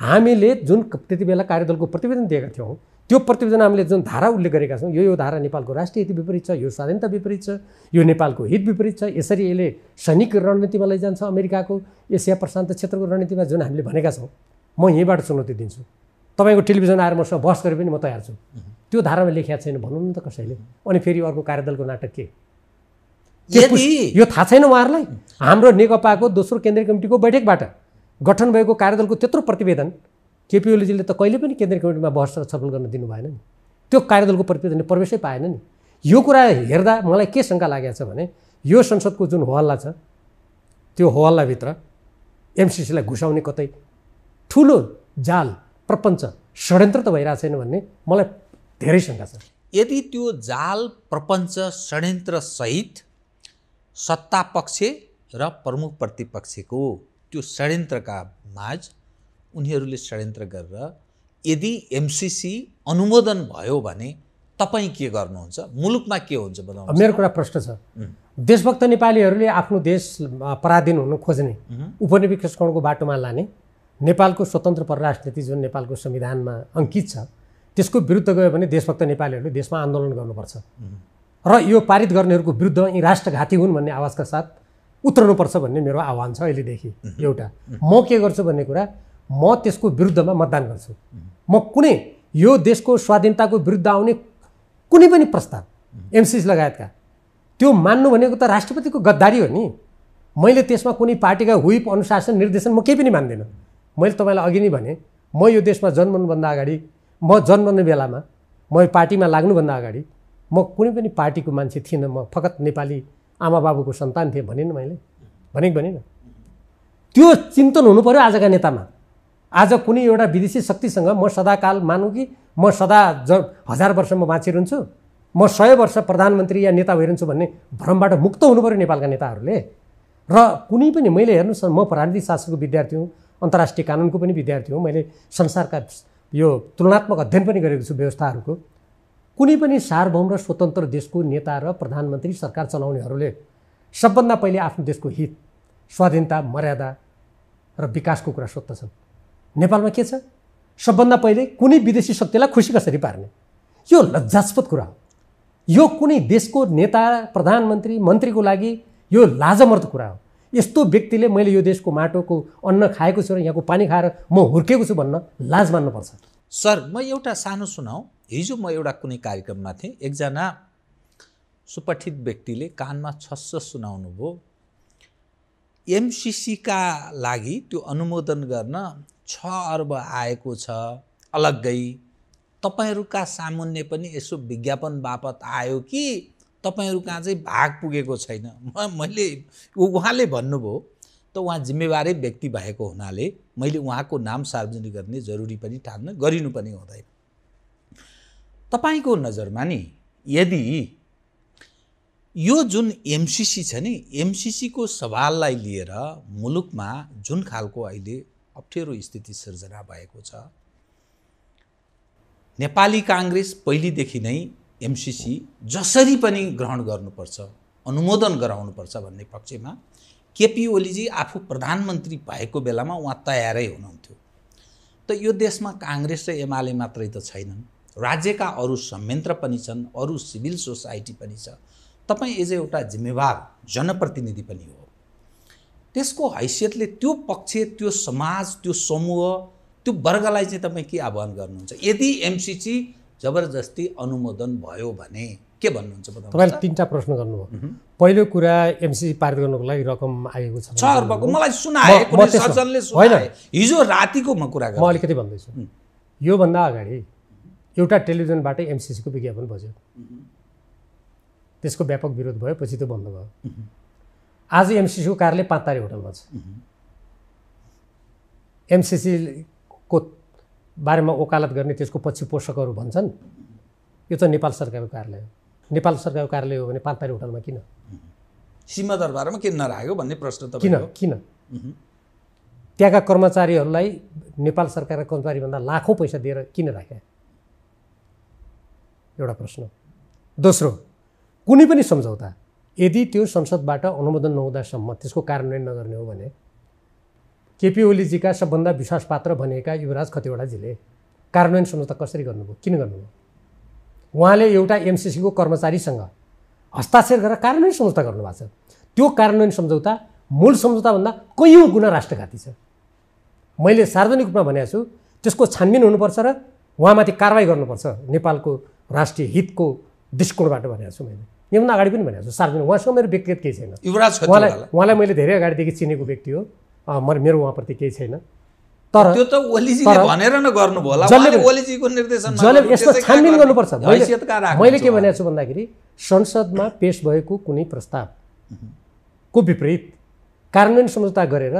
हामीले जुन त्यति बेला कार्यदलको प्रतिवेदन दिएका थियौँ त्यो प्रतिवेदन हामीले जुन धारा उल्लेख गरेका छौँ, यो धारा नेपालको राष्ट्रिय हित विपरीत छ, यो स्वाधीनता विपरीत छ, यो नेपालको हित विपरीत छ, यसरी यसले सैनिक रणनीतिमा लैजान्छ, अमेरिकाको एसिया प्रशान्त क्षेत्रको रणनीतिमा जुन हामीले भनेका छौँ, म यहीँबाट चुनौती दिन्छु। तपाईँको टेलिभिजन आएर मसँग बहस गरे पनि म तयार छु। त्यो धारामा लेखेको छैन भन्नु न त कसैले। अनि फेरि अर्को कार्यदलको नाटक के? यो थाहा छैन उहाँहरूलाई? हाम्रो नेकपाको दोस्रो केन्द्रीय कमिटीको बैठकबाट गठन भएको कार्यदलको त्यत्रो प्रतिवेदन केपी ओलीजीले त कहिले पनि केन्द्रीय कमिटीमा बहस र छलफल गर्न दिनु भएन नि। त्यो कार्यदलको प्रतिवेदनले प्रवेशै पाएन नि। यो कुरा हेर्दा मलाई के शङ्का लागेको छ भने यो संसदको जुन होहल्ला छ त्यो होहल्लाभित्र एमसिसीलाई घुसाउने कतै ठुलो जाल प्रपञ्च षड्यन्त्र त भइरहेको छैन भन्ने मलाई धेरै शङ्का छ। यदि त्यो जाल प्रपञ्च षड्यन्त्र सहित सत्ता पक्ष र प्रमुख प्रतिपक्षको त्यो षड्यन्त्रका माझ उनीहरूले षड्यन्त्र गरेर यदि एमसिसी अनुमोदन भयो भने तपाईँ के गर्नुहुन्छ? मुलुकमा के हुन्छ बताउनु? मेरो कुरा प्रश्न छ। देशभक्त नेपालीहरूले आफ्नो देश पराधीन हुन खोज्ने उपनिवेशीकरणको बाटोमा लाने नेपालको स्वतन्त्र परराष्ट्र नीति जुन नेपालको संविधानमा अङ्कित छ त्यसको विरुद्ध गयो भने देशभक्त नेपालीहरूले देशमा आन्दोलन गर्नुपर्छ र यो पारित गर्नेहरूको विरुद्ध यी राष्ट्रघाती हुन् भन्ने आवाजका साथ उत्रनुपर्छ भन्ने मेरो आह्वान छ अहिलेदेखि। एउटा म के गर्छु भन्ने कुरा, म त्यसको विरुद्धमा मतदान गर्छु। म कुनै यो देशको स्वाधीनताको विरुद्ध आउने कुनै पनि प्रस्ताव एमसिसी लगायतका त्यो मान्नु भनेको त राष्ट्रपतिको गद्दारी हो नि। मैले त्यसमा कुनै पार्टीका हुइप अनुशासन निर्देशन म केही पनि मान्दिनँ। मैले तपाईँलाई अघि नै भने म यो देशमा जन्मनुभन्दा अगाडि, म जन्मने बेलामा, म पार्टीमा लाग्नुभन्दा अगाडि म कुनै पनि पार्टीको मान्छे थिइनँ। म फकत नेपाली आमा बाबुको सन्तान थिएँ भनेन मैले? भनेन? त्यो चिन्तन हुनु पर्यो आजका नेतामा। आज कुनै एउटा विदेशी शक्तिसँग म सदाकाल मानौँ कि म सदा 1000 वर्ष म बाँचिरहन्छु, म 100 वर्ष प्रधानमन्त्री या नेता भइरहन्छु भन्ने भ्रमबाट मुक्त हुनु पर्यो नेपालका नेताहरूले। र कुनै पनि मैले हेर्नुहोस्, म प्राविधिक शास्त्रको विद्यार्थी हुँ, अन्तर्राष्ट्रिय कानुनको पनि विद्यार्थी हुँ, मैले संसारका यो तुलनात्मक अध्ययन पनि गरेको छु व्यवस्थाहरूको। कुनै पनि सार्वभौम र स्वतन्त्र देशको नेता र प्रधानमन्त्री सरकार चलाउनेहरूले सबभन्दा पहिले आफ्नो देशको हित, स्वाधीनता, मर्यादा र विकासको कुरा सोध्दछन्। नेपालमा के छ? सबभन्दा पहिले कुनै विदेशी शक्तिलाई खुसी कसरी पार्ने? यो लज्जास्पद कुरा हो। यो कुनै देशको नेता, प्रधानमन्त्री, मन्त्रीको लागि यो लाजमर्दो कुरा हो। यस्तो व्यक्तिले मैले यो देशको माटोको अन्न खाएको छु र यहाँको पानी खाएर म हुर्केको छु भन्न लाज मान्नुपर्छ। सर, म एउटा सानो सुनाऊ। हिजो म एउटा कुनै कार्यक्रममा थिएँ, एकजना सुपठित व्यक्तिले कानमा छस्स सुनाउनु भयो, एमसिसीका लागि त्यो अनुमोदन गर्न 6 अर्ब आएको छ अलग्गै, तपाईँहरूका सामुन्ने पनि यसो विज्ञापन बापत आयो कि तपाईँहरू कहाँ चाहिँ भाग पुगेको छैन? मैले उहाँले भन्नुभयो त उहाँ जिम्मेवारी व्यक्ति भएको हुनाले मैले उहाँको नाम सार्वजनिक गर्ने जरुरी पनि ठान्न, गरिनु पनि हुँदैन। तपाईँको नजरमा नि यदि यो जुन एमसिसी छ नि, एमसिसीको सवाललाई लिएर मुलुकमा जुन खालको अहिले अप्ठ्यारो स्थिति सिर्जना भएको छ, नेपाली काङ्ग्रेस पहिलेदेखि नै एमसीसी जसरी पनि ग्रहण गर्नुपर्छ, अनुमोदन गराउनुपर्छ भन्ने पक्षमा केपी ओलीजी आफू प्रधानमन्त्री भएको बेलामा उहाँ तयारै हुनुहुन्थ्यो। त यो देशमा काङ्ग्रेस र एमाले मात्रै त छैनन्, राज्यका अरू संयन्त्र पनि छन्, अरू सिभिल सोसाइटी पनि छ। तपाईँ एज एउटा जिम्मेवार जनप्रतिनिधि पनि हो। त्यसको हैसियतले त्यो पक्ष, त्यो समाज, त्यो समूह, त्यो वर्गलाई चाहिँ तपाईँ के आह्वान गर्नुहुन्छ? यदि एमसीसी जबरजस्ती अनुमोदन भयो भने के भन्नुहुन्छ? तपाईँले 3टा प्रश्न गर्नुभयो। पहिलो कुरा एमसीसी पारित गर्नुको लागि रकम आएको छ 6 अर्बको मलाई सुनाए, कुनै सज्जनले सुनाए, हिजो रातिको म कुरा गर्छु। म अलिकति भन्दैछु। योभन्दा अगाडि एउटा टेलिभिजनबाट एमसीसीको विज्ञापन बज्यो, त्यसको व्यापक विरोध भयो, पछि त्यो बन्द भयो। आज एमसीसीको कार्यालय 5 तारे होटलमा छ। एमसीसीको बारेमा वकालत गर्ने त्यसको पछि पोषकहरू भन्छन् यो त नेपाल सरकारको कार्यालय हो। नेपाल सरकारको कार्यालय हो भने 5 तारे होटलमा किन? सिंहदरबारमा किन नराख्यो भन्ने प्रश्न त किन? त्यहाँका कर्मचारीहरूलाई नेपाल सरकारका कर्मचारीभन्दा लाखौँ पैसा दिएर किन राखे? एउटा प्रश्न। दोस्रो, कुनै पनि सम्झौता यदि त्यो संसदबाट अनुमोदन नहुँदासम्म त्यसको कार्यान्वयन नगर्ने हो भने केपी ओलीजीका सबभन्दा विश्वासपात्र भनेका युवराज खतिवडाजीले कार्यान्वयन सम्झौता कसरी गर्नुभयो? किन गर्नुभयो? उहाँले एउटा एमसीसीको कर्मचारीसँग हस्ताक्षर गरेर कार्यान्वयन सम्झौता गर्नुभएको छ। त्यो कार्यान्वयन सम्झौता मूल सम्झौताभन्दा कैयौँ गुणा राष्ट्रघाती छ। मैले सार्वजनिक रूपमा भनेको छु, त्यसको छानबिन हुनुपर्छ र उहाँमाथि कारवाही गर्नुपर्छ नेपालको राष्ट्रिय हितको दृष्टिकोणबाट भनेको छु। मैले योभन्दा अगाडि पनि भनेको छु सार्वजनिक। उहाँसँग मेरो व्यक्तिगत केही छैन। उहाँलाई मैले धेरै अगाडिदेखि चिनेको व्यक्ति हो, मेरो उहाँप्रति केही छैन। तर त्यो त ओलीजीले भनेर न गर्नुभयो होला, उहाँले ओलीजीको निर्देशनमा जसले यसमा छानबिन गर्नुपर्छ। मैले के भनेको छु भन्दाखेरि संसदमा पेश भएको कुनै प्रस्तावको विपरीत कार्यान्वयन सम्झौता गरेर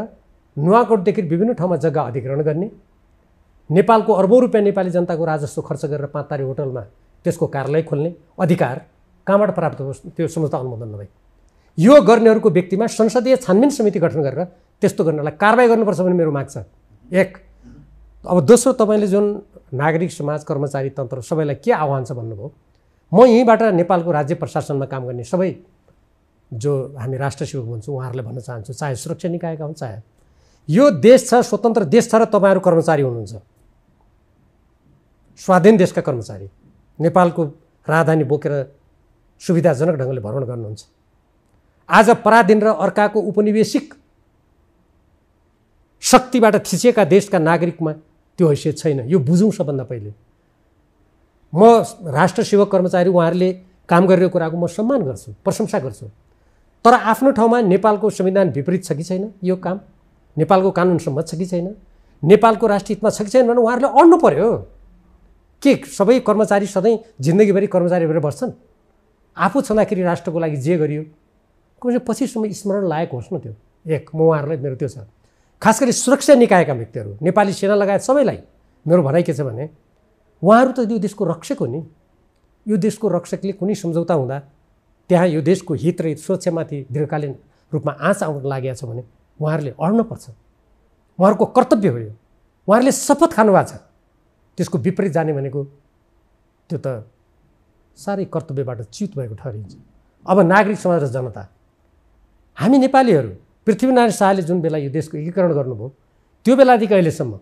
नुवाकोटदेखि विभिन्न ठाउँमा जग्गा अधिग्रहण गर्ने, नेपालको अर्बौं रुपियाँ नेपाली जनताको राजस्व खर्च गरेर 5 तारे होटलमा त्यसको कार्यालय खोल्ने अधिकार कहाँबाट प्राप्त होस्? त्यो सम्झौता अनुमोदन नभई। यो गर्नेहरूको व्यक्तिमा संसदीय छानबिन समिति गठन गरेर त्यस्तो गर्नलाई कारबाही गर्नुपर्छ भन्ने मेरो माग छ। एक। अब दोस्रो, तपाईँले जुन नागरिक समाज, कर्मचारी तन्त्र सबैलाई के आह्वान छ भन्नुभयो, म यहीँबाट नेपालको राज्य प्रशासनमा काम गर्ने सबै जो हामी राष्ट्रसेवक भन्छौँ उहाँहरूलाई भन्न चाहन्छु, चाहे सुरक्षा निकायका हुन्, चाहे यो देश छ, स्वतन्त्र देश छ र तपाईँहरू कर्मचारी हुनुहुन्छ, स्वाधीन देशका कर्मचारी, नेपालको राजधानी बोकेर सुविधाजनक ढङ्गले भ्रमण गर्नुहुन्छ। आज पराधीन र अर्काको उपनिवेशिक शक्तिबाट थिचिएका देशका नागरिकमा त्यो हैसियत छैन। यो बुझौँ सबभन्दा पहिले। म राष्ट्रसेवक कर्मचारी उहाँहरूले काम गरेको कुराको म सम्मान गर्छु, प्रशंसा गर्छु। तर आफ्नो ठाउँमा नेपालको संविधान विपरीत छ कि छैन यो काम? नेपालको कानुन सम्मत छ कि छैन? नेपालको राष्ट्रिय हितमा छ कि छैन भने उहाँहरूले अड्नु पर्यो। के सबै कर्मचारी सधैँ जिन्दगीभरि कर्मचारी भएर बस्छन्? आफू छँदाखेरि राष्ट्रको लागि जे गरियो पछिसम्म स्मरण लायक होस् न त्यो। एक, म उहाँहरूलाई मेरो त्यो छ। खास गरी सुरक्षा निकायका व्यक्तिहरू, नेपाली सेना लगायत सबैलाई मेरो भनाइ के छ भने उहाँहरू त यो देशको रक्षक हो नि। यो देशको रक्षकले कुनै सम्झौता हुँदा त्यहाँ यो देशको हित र सुरक्षामाथि दीर्घकालीन रूपमा आँच आउन लागेको छ भने उहाँहरूले अड्नुपर्छ। उहाँहरूको कर्तव्य हो यो। उहाँहरूले शपथ खानुभएको छ। त्यसको विपरीत जाने भनेको त्यो त साह्रै कर्तव्यबाट च्युत भएको ठहरिन्छ। अब नागरिक समाज र जनता, हामी नेपालीहरू, पृथ्वीनारायण शाहले जुन बेला यो देशको एकीकरण गर्नुभयो त्यो बेलादेखि अहिलेसम्म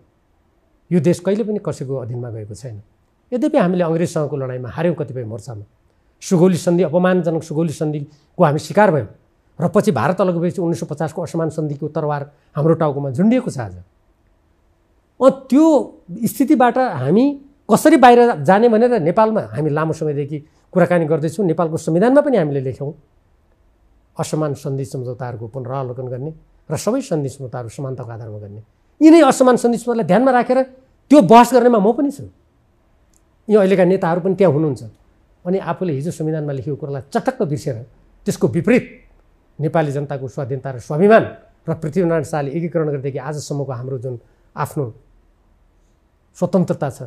यो देश कहिले पनि कसैको अधीनमा गएको छैन। यद्यपि हामीले अङ्ग्रेजसँगको लडाइँमा हार्यौँ कतिपय मोर्चामा। सुगौली सन्धि, अपमानजनक सुगौली सन्धिको हामी शिकार भयौँ र पछि भारत अलग भएपछि 1950को असमान सन्धिको तरवार हाम्रो टाउकोमा झुन्डिएको छ आज। त्यो स्थितिबाट हामी कसरी बाहिर जाने भनेर नेपालमा हामी लामो समयदेखि कुराकानी गर्दैछौँ। नेपालको संविधानमा पनि हामीले लेख्यौँ असमान सन्धि सम्झौताहरूको पुनरावलोकन गर्ने र सबै सन्धि सम्झौताहरू समानताको आधारमा गर्ने। यिनै असमान सन्धि सम्झौतालाई ध्यानमा राखेर त्यो बहस गर्नेमा म पनि छु। यी अहिलेका नेताहरू पनि त्यहाँ हुनुहुन्छ। अनि आफूले हिजो संविधानमा लेखेको कुरालाई चटक्क बिर्सेर त्यसको विपरीत नेपाली जनताको स्वाधीनता र स्वाभिमान र पृथ्वीनारायण शाहले एकीकरण गरेदेखि आजसम्मको हाम्रो जुन आफ्नो स्वतन्त्रता छ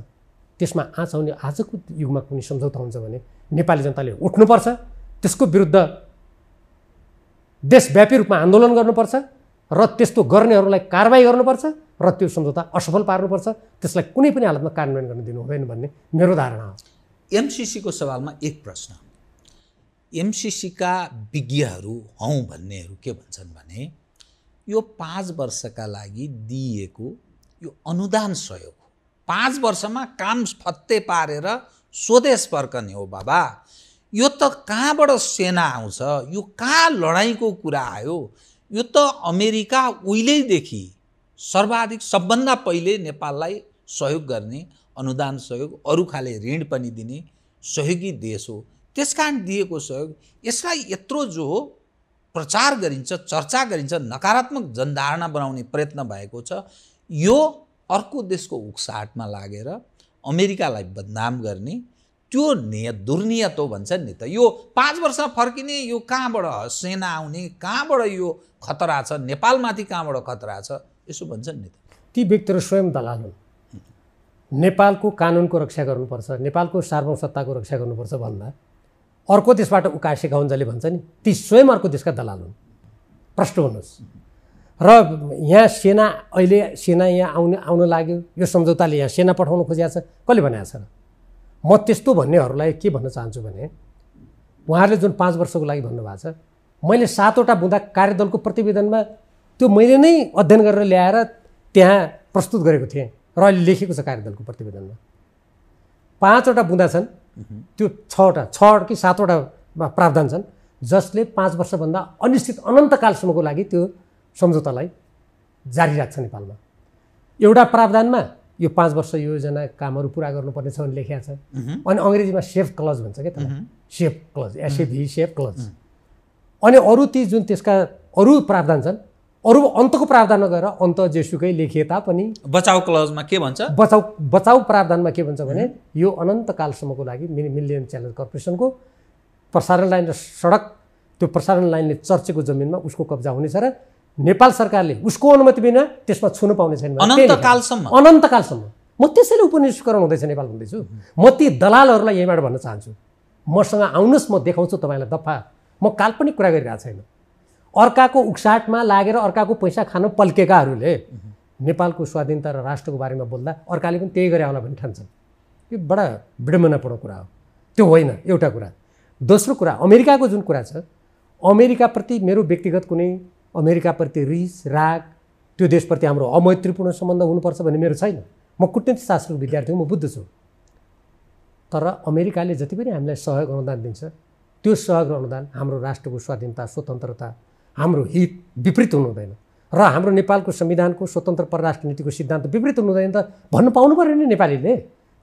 त्यसमा आँच आउने आजको युगमा कुनै सम्झौता हुन्छ भने नेपाली जनताले उठ्नुपर्छ, त्यसको विरुद्ध देशव्यापी रूपमा आन्दोलन गर्नुपर्छ र त्यस्तो गर्नेहरूलाई कारबाही गर्नुपर्छ र त्यो सम्झौता असफल पार्नुपर्छ, त्यसलाई कुनै पनि हालतमा कार्यान्वयन गर्न दिनु हुँदैन भन्ने मेरो धारणा हो। एमसीसीको सवालमा एक प्रश्न, एमसीसीका विज्ञहरू हौँ भन्नेहरू के भन्छन् भने यो 5 वर्षका लागि दिइएको यो अनुदान सहयोग हो, 5 वर्षमा काम फत्ते पारेर स्वदेश फर्कने हो बाबा। यो त कहाँबाट सेना आउँछ, यो कहाँ लडाइँको कुरा आयो, यो त अमेरिका उहिलेदेखि सर्वाधिक सबभन्दा पहिले नेपाललाई सहयोग गर्ने, अनुदान सहयोग, अरू खाले ऋण पनि दिने सहयोगी देश हो, त्यसकारण दिएको सहयोग। यसलाई यत्रो जो प्रचार गरिन्छ, चर्चा गरिन्छ, नकारात्मक जनधारणा बनाउने प्रयत्न भएको छ, यो अर्को देशको उक्साहटमा लागेर अमेरिकालाई बदनाम गर्ने त्यो दुर्नियत हो भन्छन् नि त। यो 5 वर्ष फर्किने, यो कहाँबाट सेना आउने, कहाँबाट यो खतरा छ, नेपालमाथि कहाँबाट खतरा छ, यसो भन्छन् नि त। ती व्यक्तिहरू स्वयं दलाल हुन्। नेपालको कानुनको रक्षा गर्नुपर्छ, नेपालको सार्वभौमसत्ताको रक्षा गर्नुपर्छ भन्दा अर्को देशबाट उकासेका हुन् जसले भन्छ नि, ती स्वयं अर्को देशका दलाल हुन्। प्रश्न हुनुहोस्। र यहाँ सेना, अहिले सेना यहाँ आउन लाग्यो, यो सम्झौताले यहाँ सेना पठाउन खोजिएको छ, कसले भनेको छ र? म त्यस्तो भन्नेहरूलाई के भन्न चाहन्छु भने उहाँहरूले जुन 5 वर्षको लागि भन्नुभएको छ, मैले 7वटा बुँदा कार्यदलको प्रतिवेदनमा त्यो मैले नै अध्ययन गरेर ल्याएर त्यहाँ प्रस्तुत गरेको थिएँ र अहिले लेखेको छ कार्यदलको प्रतिवेदनमा। 5वटा बुँदा छन्, त्यो 6 कि 7वटा प्रावधान छन् जसले 5 वर्षभन्दा अनिश्चित अनन्तकालसम्मको लागि त्यो सम्झौतालाई जारी राख्छ नेपालमा। एउटा प्रावधानमा यो 5 वर्ष योजना कामहरू पुरा गर्नुपर्ने छ भने लेखिएको छ। अनि अङ्ग्रेजीमा सेफ क्लज भन्छ क्या, त्यसलाई सेफ क्लज, एसएभी सेफ क्लज। अनि अरू ती जुन त्यसका अरू प्रावधान छन्, अरू अन्तको प्रावधानमा गएर अन्त जेसुकै लेखिए तापनि बचाउ क्लजमा के भन्छ, बचाउ प्रावधानमा के भन्छ भने यो अनन्तकालसम्मको लागि मिलियन च्यालेन्ज कर्पोरेसनको प्रसारण लाइन र सडक, त्यो प्रसारण लाइनले चर्चेको जमिनमा उसको कब्जा हुनेछ र नेपाल सरकारले उसको अनुमति बिना त्यसमा छुन पाउने छैन अनन्तकालसम्म। म त्यसैले उपनिवेशीकरण हुँदैछ नेपाल भन्दैछु। म ती दलालहरूलाई यहीँबाट भन्न चाहन्छु, मसँग आउनुहोस्, म देखाउँछु तपाईँलाई दफा। म काल्पनिक कुरा गरिरहेको छैन। अर्काको उक्साहटमा लागेर अर्काको पैसा खान पल्केकाहरूले नेपालको स्वाधीनता र राष्ट्रको बारेमा बोल्दा अर्काले पनि त्यही गरे होला भन्ने ठान्छन्। यो बडा विडम्बनापूर्ण कुरा हो। त्यो होइन एउटा कुरा। दोस्रो कुरा, अमेरिकाको जुन कुरा छ, अमेरिकाप्रति मेरो व्यक्तिगत कुनै अमेरिकाप्रति रिस राग, त्यो देशप्रति हाम्रो अमैत्रीपूर्ण सम्बन्ध हुनुपर्छ भन्ने मेरो छैन। म कूटनीति शास्त्रको विद्यार्थी हुँ, म बुझ्दछु। तर अमेरिकाले जति पनि हामीलाई सहयोग अनुदान दिन्छ, त्यो सहयोग अनुदान हाम्रो राष्ट्रको स्वाधीनता, स्वतन्त्रता, हाम्रो हित विपरीत हुनु हुँदैन र हाम्रो नेपालको संविधानको स्वतन्त्र परराष्ट्र नीतिको सिद्धान्त विपरीत हुनु हुँदैन त भन्नु पाउनु पर्यो नि नेपालीले।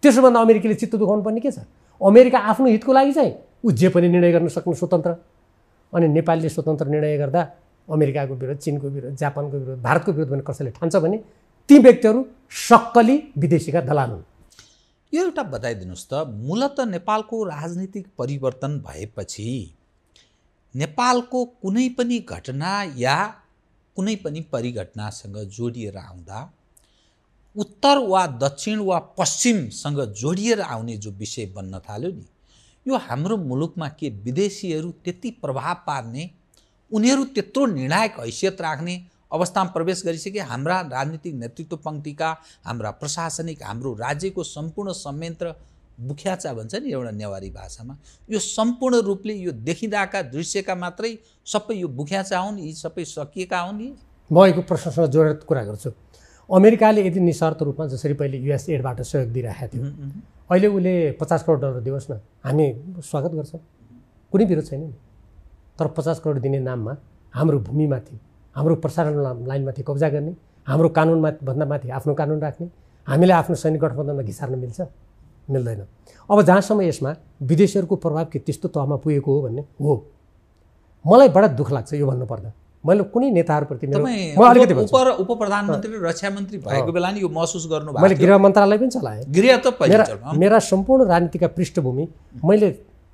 त्यसो भन्दा अमेरिकाले चित्त दुखाउनु पर्ने के छ? अमेरिका आफ्नो हितको लागि चाहिँ ऊ जे पनि निर्णय गर्न सक्नु स्वतन्त्र। अनि नेपालले स्वतन्त्र निर्णय गर्दा अमेरिकाको विरोध, चीनको विरोध, जापानको विरोध, भारतको विरोध भने कसैले ठान्छ भने ती व्यक्तिहरू सक्कली विदेशीका दलाल हुन्। यो एउटा बताइदिनुहोस् त, मूलत नेपालको राजनीतिक परिवर्तन भएपछि नेपालको कुनै पनि घटना या कुनै पनि परिघटनासँग जोडिएर आउँदा उत्तर वा दक्षिण वा पश्चिमसँग जोडिएर आउने जो विषय बन्न थाल्यो नि, यो हाम्रो मुलुकमा के विदेशीहरू त्यति प्रभाव पार्ने, उनीहरू त्यत्रो निर्णायक हैसियत राख्ने अवस्थामा प्रवेश गरिसके? हाम्रा राजनीतिक नेतृत्व पङ्क्तिका, हाम्रा प्रशासनिक, हाम्रो राज्यको सम्पूर्ण संयन्त्र बुख्याचा भन्छ नि एउटा नेवारी भाषामा, यो सम्पूर्ण रूपले यो देखिँदाका दृश्यका मात्रै सबै यो बुख्याचा हुन्, यी सबै सकिएका हुन्। म यो प्रश्नसँग जोडेर कुरा गर्छु। अमेरिकाले यदि निशर्त रूपमा जसरी पहिले युएस एडबाट सहयोग दिइरहेको थियो, अहिले उसले $50 करोड दियोस् न, हामी स्वागत गर्छौँ, कुनै विरोध छैन। तर 50 करोड दिने नाममा हाम्रो भूमिमाथि, हाम्रो प्रसारण लाइनमाथि कब्जा गर्ने, हाम्रो कानुनमा भन्दा माथि आफ्नो कानुन राख्ने, हामीले आफ्नो सैनिक गठबन्धनमा घिसार्न मिल्छ? मिल्दैन। अब जहाँसम्म यसमा विदेशीहरूको प्रभाव के त्यस्तो तहमा पुगेको हो भन्ने हो, मलाई बडा दुःख लाग्छ यो भन्नुपर्दा। मैले कुनै नेताहरूप्रति उप प्रधानमन्त्री र रक्षा मन्त्री भएको बेला नि यो महसुस गर्नु भएको? मैले गृह मन्त्रालय पनि चलाएँ। गृह त मेरा सम्पूर्ण राजनीतिका पृष्ठभूमि, मैले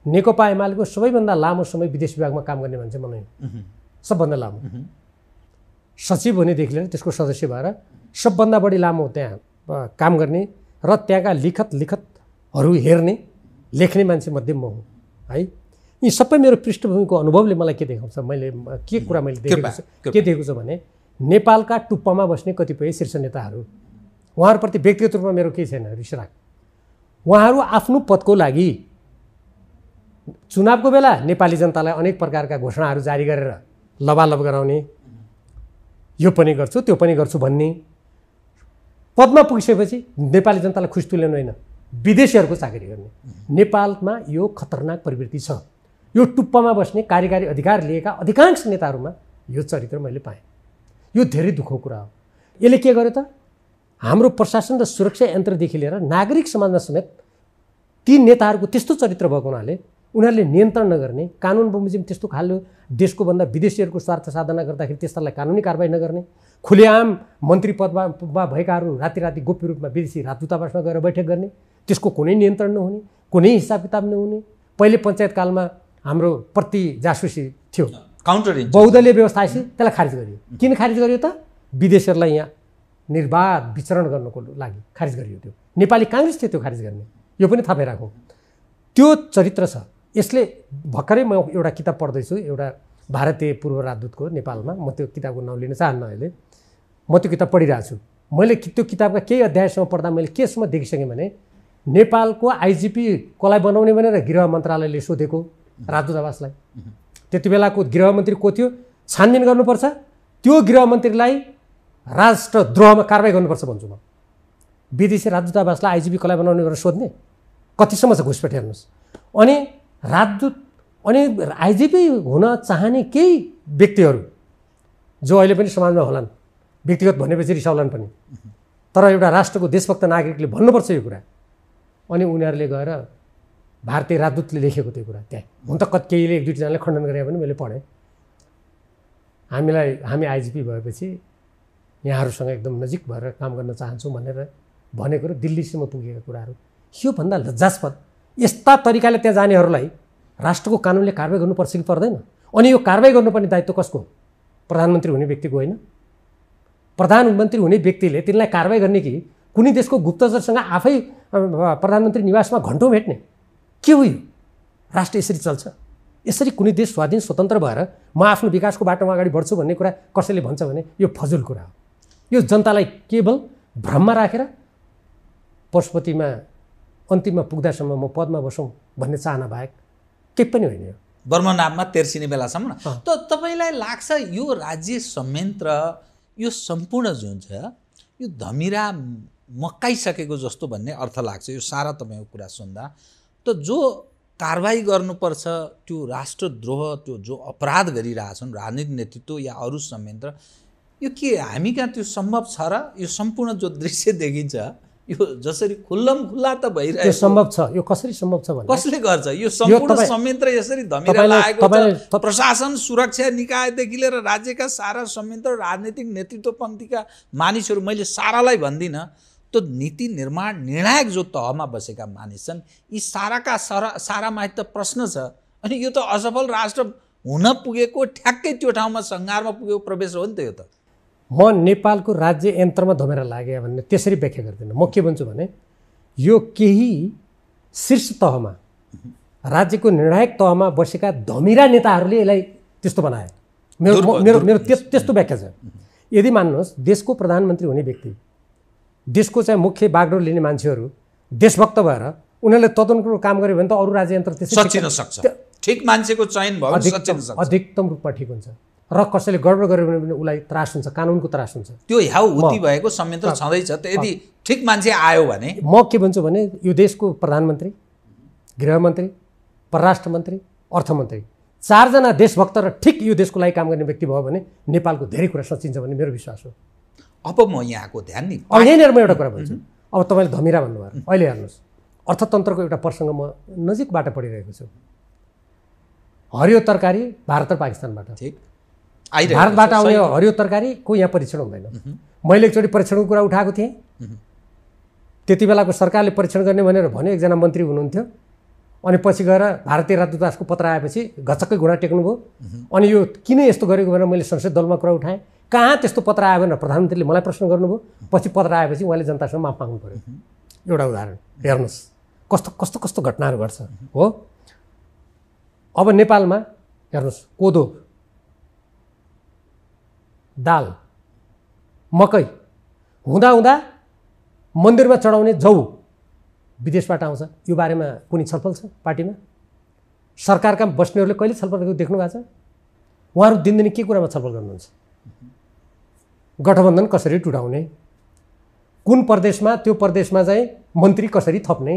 नेकपा एमालेको सबैभन्दा लामो समय विदेश विभागमा काम गर्ने मान्छे मलाई, सबभन्दा लामो सचिव हुनेदेखि लिएर त्यसको सदस्य भएर सबभन्दा बढी लामो त्यहाँ काम गर्ने र त्यहाँका लिखतहरू हेर्ने, लेख्ने मान्छे मध्ये म हुँ है। यी सबै मेरो पृष्ठभूमिको अनुभवले मलाई के देखाउँछ, मैले के कुरा मैले देखेको छु भने नेपालका टुप्पामा बस्ने कतिपय शीर्ष नेताहरू, उहाँहरूप्रति व्यक्तिगत रूपमा मेरो केही छैन रिसराग, उहाँहरू आफ्नो पदको लागि चुनावको बेला नेपाली जनतालाई अनेक प्रकारका घोषणाहरू जारी गरेर लबालब गराउने, यो पनि गर्छु त्यो पनि गर्छु भन्ने, पदमा पुगिसकेपछि नेपाली जनतालाई खुसी तुल्याउनु होइन, विदेशीहरूको चाकरी गर्ने। नेपालमा यो खतरनाक प्रवृत्ति छ। यो टुप्पामा बस्ने कार्यकारी अधिकार लिएका अधिकांश नेताहरूमा यो चरित्र मैले पाएँ। यो धेरै दुःखको कुरा हो। यसले के गर्यो त, हाम्रो प्रशासन र सुरक्षा यन्त्रदेखि लिएर नागरिक समाजमा समेत ती नेताहरूको त्यस्तो चरित्र भएको हुनाले उनीहरूले नियन्त्रण नगर्ने, कानुन बमोजिम त्यस्तो खालको देशको भन्दा विदेशीहरूको स्वार्थ साधना गर्दाखेरि त्यस्तालाई कानुनी कारबाही नगर्ने, खुलेआम मन्त्री पदमा भएकाहरू राति गोप्य रूपमा विदेशी राजदूतावासमा गएर बैठक गर्ने, त्यसको कुनै नियन्त्रण नहुने, कुनै हिसाब किताब नहुने। पहिले पञ्चायतकालमा हाम्रो प्रति जासुसी थियो, काउन्टर बहुदलीय व्यवस्था आएपछि त्यसलाई खारिज गरियो। किन खारिज गरियो त? विदेशीहरूलाई यहाँ निर्वाध विचरण गर्नको लागि खारिज गरियो। त्यो नेपाली काङ्ग्रेस थियो त्यो खारिज गर्ने। यो पनि थाहा राखौँ, त्यो चरित्र छ। यसले भर्खरै म एउटा किताब पढ्दैछु, एउटा भारतीय पूर्व राजदूतको नेपालमा, म त्यो किताबको नाउँ लिन चाहन्न अहिले, म त्यो किताब पढिरहेको छु। मैले त्यो किताबका केही अध्यायसम्म पढ्दा मैले केसम्म देखिसकेँ भने नेपालको आइजिपी कसलाई बनाउने भनेर गृह मन्त्रालयले सोधेको राजदूतावासलाई। त्यति बेलाको गृहमन्त्री को थियो, छानबिन गर्नुपर्छ, त्यो गृहमन्त्रीलाई राष्ट्रद्रोहमा कारबाही गर्नुपर्छ भन्छु म। विदेशी राजदूतावासलाई आइजिपी कसलाई बनाउने भनेर सोध्ने कतिसम्म छ घुसपेठ हेर्नुहोस्। अनि राजदूत अनि आइजिपी हुन चाहने केही व्यक्तिहरू जो अहिले पनि समाजमा होलान्, व्यक्तिगत भनेपछि रिसाउलान् पनि, तर एउटा राष्ट्रको देशभक्त नागरिकले भन्नुपर्छ यो कुरा। अनि उनीहरूले गएर भारतीय राजदूतले लेखेको त्यो कुरा त्यहाँ हुन त केहीले एक दुईजनाले खण्डन गरे पनि मैले पढेँ। हामी आइजिपी भएपछि यहाँहरूसँग एकदम नजिक भएर काम गर्न चाहन्छौँ भनेर भनेको र दिल्लीसम्म पुगेका कुराहरू, योभन्दा लज्जास्पद। यस्ता तरिकाले त्यहाँ जानेहरूलाई राष्ट्रको कानुनले कारबाही गर्नुपर्छ कि पर्दैन? अनि यो कारबाही गर्नुपर्ने दायित्व कसको? प्रधानमन्त्री हुने व्यक्तिको होइन। प्रधानमन्त्री हुने व्यक्तिले तिनलाई कारबाही गर्ने कि कुनै देशको गुप्तचरसँग आफै प्रधानमन्त्री निवासमा घन्टौँ भेट्ने? के हो यो? राष्ट्र यसरी चल्छ? यसरी कुनै देश स्वाधीन स्वतन्त्र भएर म आफ्नो विकासको बाटोमा अगाडि बढ्छु भन्ने कुरा कसैले भन्छ भने यो फजुल कुरा हो। यो जनतालाई केवल भ्रममा राखेर पशुपतिमा अन्तिममा पुग्दासम्म म पदमा बसौँ भन्ने चाहना बाहेक केही पनि होइन। यो बर्मनाभमा तेर्सिने बेलासम्म त तपाईँलाई लाग्छ यो राज्य संयन्त्र यो सम्पूर्ण जुन छ यो धमिरा मक्काइसकेको जस्तो भन्ने अर्थ लाग्छ यो सारा तपाईँको कुरा सुन्दा। त जो कारबाही गर्नुपर्छ त्यो राष्ट्रद्रोह, त्यो जो अपराध गरिरहेछन् राजनीतिक नेतृत्व या अरू संयन्त्र, यो के हामी कहाँ त्यो सम्भव छ र? यो सम्पूर्ण जो दृश्य देखिन्छ यो जसरी खुल्लमखुल्ला त भइरहेको, यो सम्भव छ? यो कसरी सम्भव छ भने कसले गर्छ? यो सम्पूर्ण संयन्त्र यसरी धमिरा लागेको छ। प्रशासन, सुरक्षा निकायदेखि लिएर राज्यका सारा संयन्त्र, राजनीतिक नेतृत्व पङ्क्तिका मानिसहरू, मैले सारालाई भन्दिनँ, तो नीति निर्माण निर्णायक जो तहमा बसेका मानिस छन् यी साराका सारामाथि त प्रश्न छ। अनि यो त असफल राष्ट्र हुन पुगेको ठ्याक्कै त्यो ठाउँमा सङ्घारमा पुगेको प्रवेश हो नि त। यो त म नेपालको राज्य यन्त्रमा धमेरा लागे भन्ने त्यसरी व्याख्या गर्दिनँ। म के भन्छु भने यो केही शीर्ष तहमा, राज्यको निर्णायक तहमा बसेका धमिरा नेताहरूले यसलाई त्यस्तो बनाए। मेरो त्यस्तो व्याख्या छ। यदि मान्नुहोस् देशको प्रधानमन्त्री हुने व्यक्ति, देशको चाहिँ मुख्य बागडोर लिने मान्छेहरू देशभक्त भएर उनीहरूले तदनुरूप काम गर्यो भने त अरू राज्य यन्त्र त्यसै सच्चिन सक्छ। ठिक मान्छेको चयन भयो भने सच्चिन सक्छ, अधिकतम रूपमा ठिक हुन्छ। र कसैले गडबड गर्यो भने उसलाई त्रास हुन्छ, कानुनको त्रास हुन्छ। त्यो ह्याउ हुती भएको संयन्त्र छँदैछ त। यदि ठिक मान्छे आयो भने म के भन्छु भने यो देशको प्रधानमन्त्री, गृहमन्त्री, परराष्ट्र मन्त्री, अर्थमन्त्री चारजना देशभक्त र ठिक यो देशको लागि काम गर्ने व्यक्ति भयो भने नेपालको धेरै कुरा सचिन्छ भन्ने मेरो विश्वास हो। अब म यहाँको ध्यान नि यहीँनिर म एउटा कुरा भन्छु। अब तपाईँले धमिरा भन्नुभयो, अहिले हेर्नुहोस् अर्थतन्त्रको एउटा प्रसङ्ग म नजिकबाट पढिरहेको छु। हरियो तरकारी भारत र पाकिस्तानबाट, ठिक भारतबाट आउने हरियो तरकारीको यहाँ परीक्षण हुँदैन। मैले एकचोटि परीक्षणको कुरा उठाएको थिएँ। त्यति बेलाको सरकारले परीक्षण गर्ने भनेर भन्यो, एकजना मन्त्री हुनुहुन्थ्यो। अनि पछि गएर भारतीय राजदूतावासको पत्र आएपछि घचक्कै घुँडा टेक्नुभयो। अनि यो किन यस्तो गरेको भनेर मैले संसद दलमा कुरा उठाएँ। कहाँ त्यस्तो पत्र आयो भनेर प्रधानमन्त्रीले मलाई प्रश्न गर्नुभयो। पछि पत्र आएपछि उहाँले जनतासँग माफ माग्नु पर्यो। एउटा उदाहरण हेर्नुहोस् कस्तो कस्तो कस्तो घटनाहरू घट्छ हो। अब नेपालमा हेर्नुहोस् कोदो दाल मकै हुँदा मन्दिरमा चढाउने जौ विदेशबाट आउँछ, यो बारेमा कुनै छलफल छ पार्टीमा? सरकारका बस्नेहरूले कहिले छलफल गरेको देख्नु भएको छ? उहाँहरू दिनदिनै के कुरामा छलफल गर्नुहुन्छ? गठबन्धन कसरी टुटाउने, कुन प्रदेशमा त्यो प्रदेशमा चाहिँ मन्त्री कसरी थप्ने,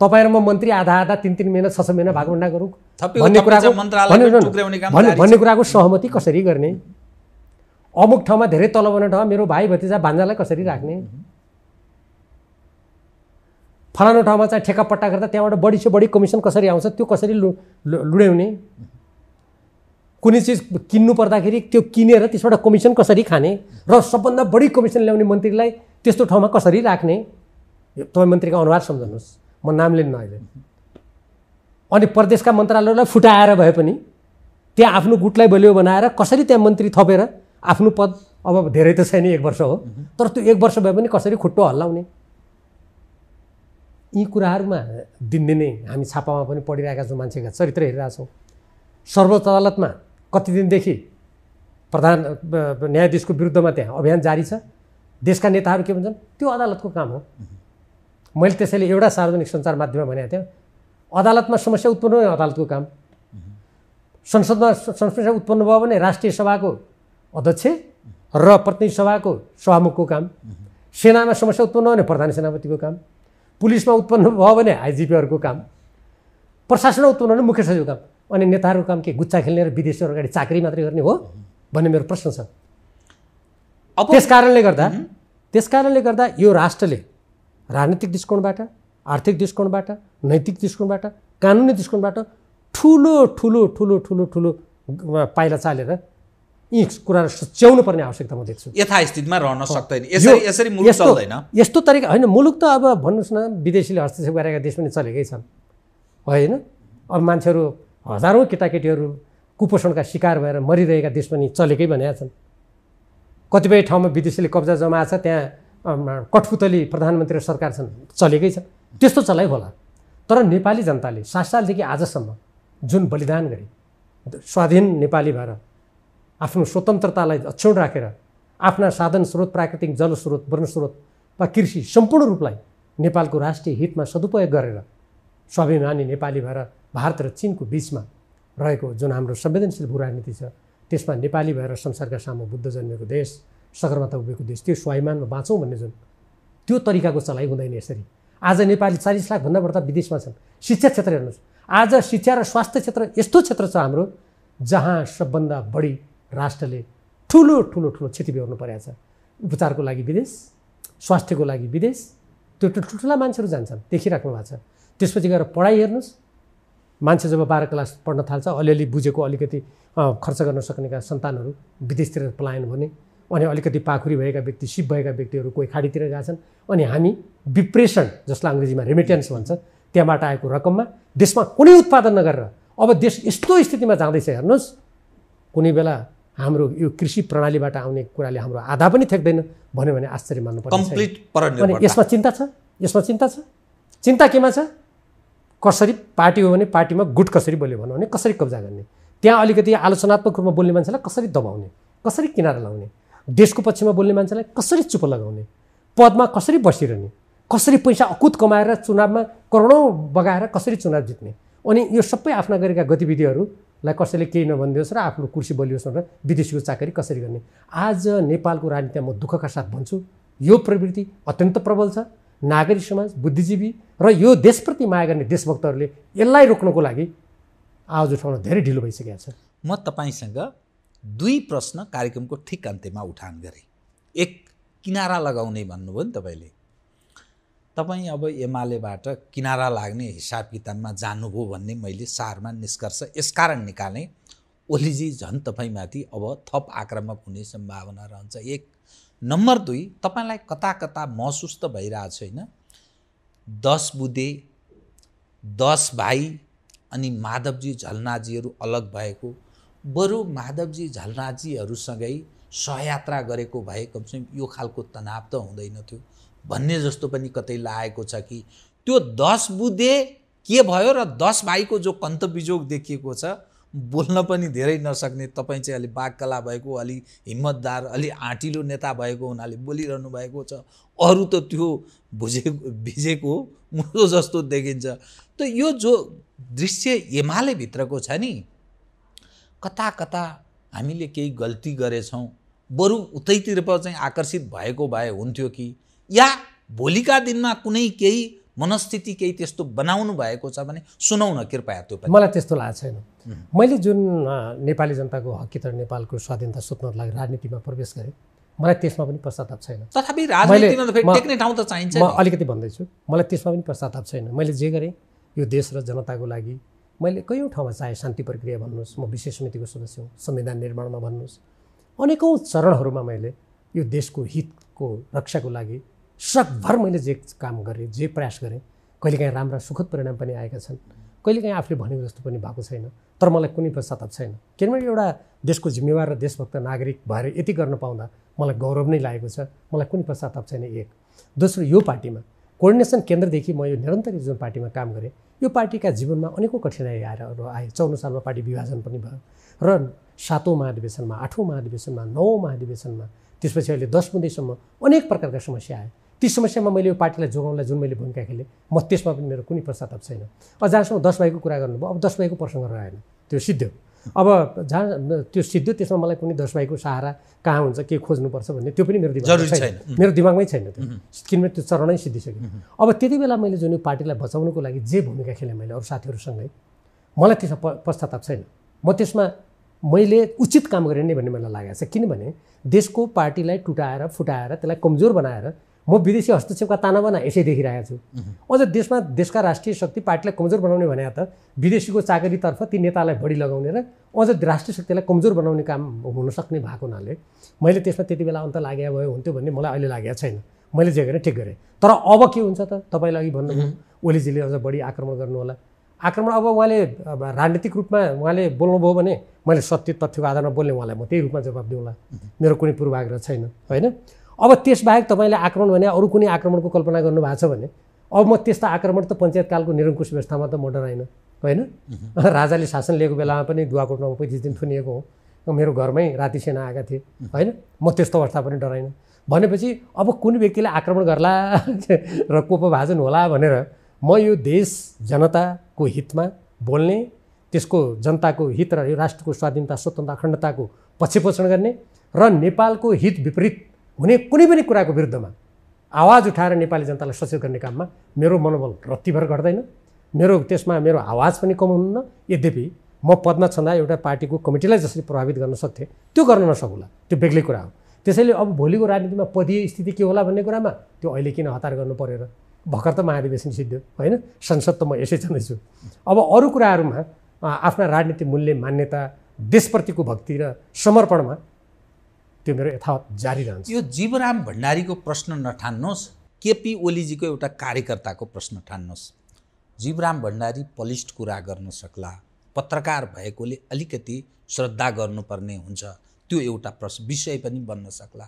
तपाईँ र म मन्त्री आधा 3-3 महिना 6 महिना भागभण्डा गरौँ भन्ने कुराको सहमति कसरी गर्ने, अमुक ठाउँमा धेरै तलब हुने ठाउँमा मेरो भाइ भतिजा भान्जालाई कसरी राख्ने, फलानु ठाउँमा चाहिँ ठेक्का पट्टा गर्दा त्यहाँबाट बढी से बढी कमिसन कसरी आउँछ त्यो कसरी लुड्याउने, कुनै चिज किन्नु पर्दाखेरि त्यो किनेर त्यसबाट कमिसन कसरी खाने र सबभन्दा बढी कमिसन ल्याउने मन्त्रीलाई त्यस्तो ठाउँमा कसरी राख्ने, तपाईँ मन्त्रीको अनुहार सम्झनुहोस्, म नाम लिन्न अहिले। अनि प्रदेशका मन्त्रालयलाई फुटाएर भए पनि त्यहाँ आफ्नो गुटलाई बलियो बनाएर कसरी त्यहाँ मन्त्री थपेर आफ्नो पद, अब धेरै त छैन 1 वर्ष हो, तर त्यो 1 वर्ष भए पनि कसरी खुट्टो हल्लाउने, यी कुराहरूमा दिनदिनै हामी छापामा पनि पढिरहेका छौँ, मान्छेका चरित्र हेरिरहेछौँ। सर्वोच्च अदालतमा कति दिनदेखि प्रधान न्यायाधीशको विरुद्धमा त्यहाँ अभियान जारी छ। देशका नेताहरू के भन्छन्? त्यो अदालतको काम हो। मैले त्यसैले एउटा सार्वजनिक सञ्चार माध्यममा भनेको थिएँ, अदालतमा समस्या उत्पन्न भयो अदालतको काम, संसदमा समस्या उत्पन्न भयो भने राष्ट्रिय सभाको अध्यक्ष र प्रतिनिधि सभाको सभामुखको काम, सेनामा समस्या उत्पन्न भयो भने प्रधान सेनापतिको काम, पुलिसमा उत्पन्न भयो भने आइजिपीहरूको काम, प्रशासनमा उत्पन्न भने मुख्य सचिवको काम। अनि नेताहरूको काम के गुच्चा खेल्ने र विदेशीहरू अगाडि चाकरी मात्रै गर्ने हो भन्ने मेरो प्रश्न छ। त्यस कारणले गर्दा यो राष्ट्रले राजनीतिक दृष्टिकोणबाट, आर्थिक दृष्टिकोणबाट, नैतिक दृष्टिकोणबाट, कानुनी दृष्टिकोणबाट ठुलो ठुलो ठुलो ठुलो ठुलो पाइला चालेर यी कुराहरू सच्याउनु पर्ने आवश्यकता म देख्छु। यथास्थितिमा रहन सक्दैन, यसरी मुलुक चल्दैन। यस्तो तरिका होइन, मुलुक त अब भन्नुहोस् न विदेशीले हस्तक्षेप गरेका देश पनि चलेकै छन् होइन। अब मान्छेहरू हजारौँ केटाकेटीहरू कुपोषणका शिकार भएर मरिरहेका देश पनि चलेकै भनेका छन्। कतिपय ठाउँमा विदेशीले कब्जा जमाएको छ, त्यहाँ कठपुतली प्रधानमन्त्री र सरकार छन्, चलेकै छ। त्यस्तो चलाइ होला। तर नेपाली जनताले 7 सालदेखि आजसम्म जुन बलिदान गरे, स्वाधीन नेपाली भएर आफ्नो स्वतन्त्रतालाई अक्षुण्ण राखेर आफ्ना साधन स्रोत, प्राकृतिक जल स्रोत, वर्ण स्रोत वा कृषि सम्पूर्ण रूपलाई नेपालको राष्ट्रिय हितमा सदुपयोग गरेर स्वाभिमानी नेपाली भएर भारत र चीनको बिचमा रहेको जुन हाम्रो संवेदनशील भू राजनीति छ, त्यसमा नेपाली भएर संसारका सामु बुद्ध जन्मेको देश, सगरमाथा उभिएको देश, त्यो स्वाभिमानमा बाँचौँ भन्ने जुन त्यो तरिकाको चलाइ हुँदैन यसरी। आज नेपाली 40 लाखभन्दा बढ्ता विदेशमा छन्। शिक्षा क्षेत्र हेर्नुहोस्, आज शिक्षा र स्वास्थ्य क्षेत्र यस्तो क्षेत्र छ हाम्रो जहाँ सबभन्दा बढी राष्ट्रले ठुलो ठुलो ठुलो क्षति बेहोर्नु परेको छ। उपचारको लागि विदेश, स्वास्थ्यको लागि विदेश, त्यो ठुल्ठुला मान्छेहरू जान्छन्, देखिराख्नु भएको छ। त्यसपछि गएर पढाइ हेर्नुहोस्, मान्छे जब 12 क्लास पढ्न थाल्छ, अलिअलि बुझेको अलिकति खर्च गर्न सक्नेका सन्तानहरू विदेशतिर पलायन भने, अनि अलिकति पाखुरी भएका व्यक्ति, सिप भएका व्यक्तिहरू कोही खाडीतिर गएछन्, अनि हामी विप्रेषण जसलाई अङ्ग्रेजीमा रेमिटेन्स भन्छ, त्यहाँबाट आएको रकममा देशमा कुनै उत्पादन नगरेर अब देश यस्तो स्थितिमा जाँदैछ। हेर्नुहोस्, कुनै बेला हाम्रो यो कृषि प्रणालीबाट आउने कुराले हाम्रो आधा पनि थ्याक्दैन भन्यो भने आश्चर्य मान्नु पर्छ। अनि यसमा चिन्ता छ, चिन्ता केमा छ? कसरी पार्टी हो भने पार्टीमा गुट कसरी बल्यो भन्यो भने कसरी कब्जा गर्ने, त्यहाँ अलिकति आलोचनात्मक रूपमा बोल्ने मान्छेलाई कसरी दबाउने, कसरी किनारा लाउने, देशको पक्षमा बोल्ने मान्छेलाई कसरी चुप लगाउने, पदमा कसरी बसिरहने, कसरी पैसा अकुत कमाएर चुनावमा करोडौँ बगाएर कसरी चुनाव जित्ने, अनि यो सबै आफ्ना गरेका गतिविधिहरूलाई कसैले केही नभनिदियोस् र आफ्नो कुर्सी बलियोस् र विदेशीको चाकरी कसरी गर्ने। आज नेपालको राजनीतिमा म दुःखका साथ भन्छु, यो प्रवृत्ति अत्यन्त प्रबल छ। नागरिक समाज, बुद्धिजीवी र यो देशप्रति माया गर्ने देशभक्तहरूले यसलाई रोक्नको लागि आवाज उठाउन धेरै ढिलो भइसकेको छ। म तपाईँसँग 2 प्रश्न कार्यक्रमको ठिक अन्त्यमा उठान गरेँ। एक, किनारा लगाउने भन्नुभयो नि तपाईँले, तपाईँ अब एमालेबाट किनारा लाग्ने हिसाब किताबमा जानुभयो भन्ने मैले सारमा निष्कर्ष यसकारण निकालेँ, ओलीजी झन् तपाईँमाथि अब थप आक्रामक हुने सम्भावना रहन्छ। 1 नम्बर 2, तपाईँलाई कता कता महसुस त भइरहेको छैन 10 बुधे, 10 भाइ अनि माधवजी झलनाजीहरू अलग भएको, बरु माधवजी झलनाजीहरूसँगै सहयात्रा गरेको भए कमसेकम यो खालको तनाव त हुँदैन थियो भन्ने जस्तो पनि कतै लागेको छ कि त्यो 10 बुधे के भयो र 10 भाइको जो कन्तबिजोग देखिएको छ बोल्न पनि धेरै नसक्ने तपाईँ चाहिँ अलि वाक्कला भएको, अलि हिम्मतदार, अलि आँटिलो नेता भएको हुनाले बोलिरहनु भएको छ। अरू त त्यो भिजेको मुसो जस्तो देखिन्छ। त यो जो दृश्य एमाले भित्रको छ नि, कता कता हामीले केही गल्ती गरेछौँ, बरु उतैतिर चाहिँ आकर्षित भएको भए हुन्थ्यो कि, या भोलिका दिनमा कुनै केही मनस्थिति केही त्यस्तो बनाउनु भएको छ भने सुनाउन कृपया त्यो पनि। मलाई त्यस्तो लागेको छैन। मैले जुन नेपाली जनताको हक र नेपालको स्वाधीनता सोध्नको लागि राजनीतिमा प्रवेश गरेँ, मलाई त्यसमा पनि पश्चाताप छैन। तथापि राजनीतिमा त फेरि टेक्ने ठाउँ त चाहिन्छ। म अलिकति भन्दैछु, मलाई त्यसमा पनि पश्चाताप छैन। मैले जे गरेँ यो देश र जनताको लागि मैले कयौँ ठाउँमा, चाहे शान्ति प्रक्रिया भन्नुहोस्, म विशेष समितिको सदस्य हुँ, संविधान निर्माणमा भन्नुहोस्, अनेकौँ चरणहरूमा मैले यो देशको हितको रक्षाको लागि सकभर मैले जे काम गरेँ, जे प्रयास गरेँ, कहिलेकाहीँ राम्रा सुखद परिणाम पनि आएका छन्, कहिलेकाहीँ आफूले भनेको जस्तो पनि भएको छैन। तर मलाई कुनै पश्चाताप छैन, किनभने एउटा देशको जिम्मेवार र देशभक्त नागरिक भएर यति गर्न पाउँदा मलाई गौरव नै लागेको छ। मलाई कुनै पश्चाताप छैन। एक। दोस्रो, यो पार्टीमा कोअर्डिनेसन केन्द्रदेखि म यो निरन्तर जुन पार्टीमा काम गरेँ, यो पार्टीका जीवनमा अनेकौँ कठिनाइ आए। 54 सालमा पार्टी विभाजन पनि भयो र 7औं महाधिवेशनमा, 8औं महाधिवेशनमा, 9औं महाधिवेशनमा, त्यसपछि अहिले 10 बुँदैसम्म अनेक प्रकारका समस्या आए। ती समस्यामा मैले यो पार्टीलाई जोगाउनलाई जुन मैले भूमिका खेलेँ, म त्यसमा पनि मेरो कुनै पश्चाताप छैन। जहाँसम्म 10 भाइको कुरा गर्नुभयो, अब 10 भाइको प्रसङ्ग रहेन, त्यो सिद्धियो। अब जहाँ त्यो सिद्धियो त्यसमा मलाई कुनै 10 भाइको सहारा कहाँ हुन्छ, के खोज्नुपर्छ भन्ने त्यो पनि मेरो दिमागमा छैन। मेरो दिमागमै छैन त्यो, किनभने त्यो चरणै सिद्धिसक्यो। अब त्यति बेला मैले जुन यो पार्टीलाई बचाउनको लागि जे भूमिका खेलेँ मैले अरू साथीहरूसँगै, मलाई त्यसमा पश्चाताप छैन। म त्यसमा मैले उचित काम गरेँ नै भन्ने मलाई लागेको छ। किनभने देशको पार्टीलाई टुटाएर फुटाएर त्यसलाई कमजोर बनाएर म विदेशी हस्तक्षेपका ताना बना यसै देखिरहेको छु। अझ देशमा देशका राष्ट्रिय शक्ति पार्टीलाई कमजोर बनाउने भने त विदेशीको चाकरीतर्फ ती नेतालाई बढी लगाउने र अझ राष्ट्रिय शक्तिलाई कमजोर बनाउने काम हुन सक्ने भएको हुनाले मैले त्यसमा त्यति बेला अन्त लागेको भए हुन्थ्यो भन्ने मलाई अहिले लागेको छैन। मैले जे गरेँ ठिक गरेँ। तर अब के हुन्छ त, तपाईँले अघि भन्नुभयो ओलीजीले अझ बढी आक्रमण गर्नु होला। आक्रमण अब उहाँले राजनीतिक रूपमा उहाँले बोल्नुभयो भने मैले सत्य तथ्यको आधारमा बोल्ने, उहाँलाई म त्यही रूपमा जवाब दिउँला। मेरो कुनै पूर्वाग्रह छैन, होइन। अब त्यसबाहेक तपाईँले आक्रमण भने अरू कुनै आक्रमणको कल्पना गर्नुभएको छ भने अब म त्यस्ता आक्रमण त पञ्चायतकालको निरङ्कुश व्यवस्थामा त म डराइन, होइन। राजाले शासन लिएको बेलामा पनि दुवाकोटमा 35 दिन थुनिएको हो, मेरो घरमै राति सेना आएका थिए, होइन। म त्यस्तो अवस्था पनि डराइन। भनेपछि अब कुन व्यक्तिले आक्रमण गर्ला र कोपभाजन होला भनेर म यो देश जनताको हितमा बोल्ने, त्यसको जनताको हित र यो राष्ट्रको स्वाधीनता स्वतन्त्रता अखण्डताको पक्षपोषण गर्ने र नेपालको हित विपरीत हुने कुनै पनि कुराको विरुद्धमा आवाज उठाएर नेपाली जनतालाई सचेत गर्ने काममा मेरो मनोबल रत्तिभर घट्दैन। त्यसमा मेरो आवाज पनि कम हुन्न। यद्यपि म पदमा छँदा एउटा पार्टीको कमिटीलाई जसरी प्रभावित गर्न सक्थेँ त्यो गर्न नसकुला, त्यो बेग्लै कुरा हो। त्यसैले अब भोलिको राजनीतिमा पदीय स्थिति के होला भन्ने कुरामा त्यो अहिले किन हतार गर्नु परेर, भर्खर त महाधिवेशन सिद्धियो, होइन। संसद त म यसै जाँदैछु। अब अरू कुराहरूमा आफ्ना राजनीतिक मूल्य, मान्यता, देशप्रतिको भक्ति र समर्पणमा त्यो मेरो यथावत जारी रहन्छ। यो जीवराम भण्डारीको प्रश्न नठान्नुहोस्, केपी ओलीजीको एउटा कार्यकर्ताको प्रश्न ठान्नुहोस्। जीवराम भण्डारी पलिष्ट कुरा गर्न सक्ला, पत्रकार भएकोले अलिकति श्रद्धा गर्नुपर्ने हुन्छ, त्यो एउटा विषय पनि बन्न सक्ला।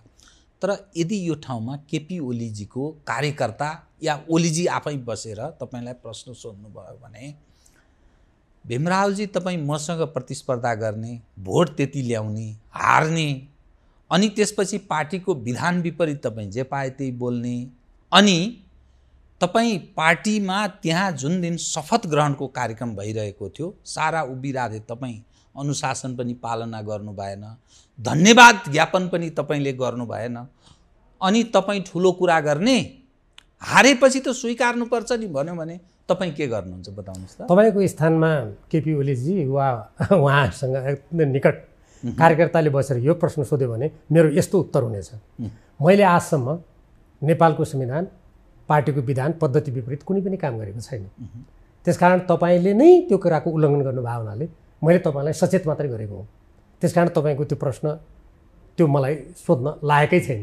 तर यदि यो ठाउँमा केपी ओलीजीको कार्यकर्ता या ओलीजी आफै बसेर तपाईँलाई प्रश्न सोध्नुभयो भने, भीमरावजी तपाईँ मसँग प्रतिस्पर्धा गर्ने, भोट त्यति ल्याउने, हार्ने, अनि त्यसपछि पार्टीको विधान विपरीत तपाईँ जे पाए त्यही बोल्ने, अनि तपाईँ पार्टीमा त्यहाँ जुन दिन शपथ ग्रहणको कार्यक्रम भइरहेको थियो सारा उभिराधे, तपाईँ अनुशासन पनि पालना गर्नु भएन, धन्यवाद ज्ञापन पनि तपाईँले गर्नु भएन, अनि तपाईँ ठुलो कुरा गर्ने, हारेपछि त स्वीकार्नुपर्छ नि भन्यो भने तपाईँ के गर्नुहुन्छ बताउनुहोस् त। तपाईँको स्थानमा केपी ओलीजी वा उहाँसँग एकदम निकट कार्यकर्ताले बसेर यो प्रश्न सोध्यो भने मेरो यस्तो उत्तर हुनेछ। मैले आजसम्म नेपालको संविधान, पार्टीको विधान पद्धति विपरीत कुनै पनि काम गरेको छैन। त्यसकारण तपाईँले नै त्यो कुराको उल्लङ्घन गर्नुभयो हुनाले मैले तपाईँलाई सचेत मात्रै गरेको हो। त्यसकारण तपाईँको त्यो प्रश्न त्यो मलाई सोध्न लायकै छैन।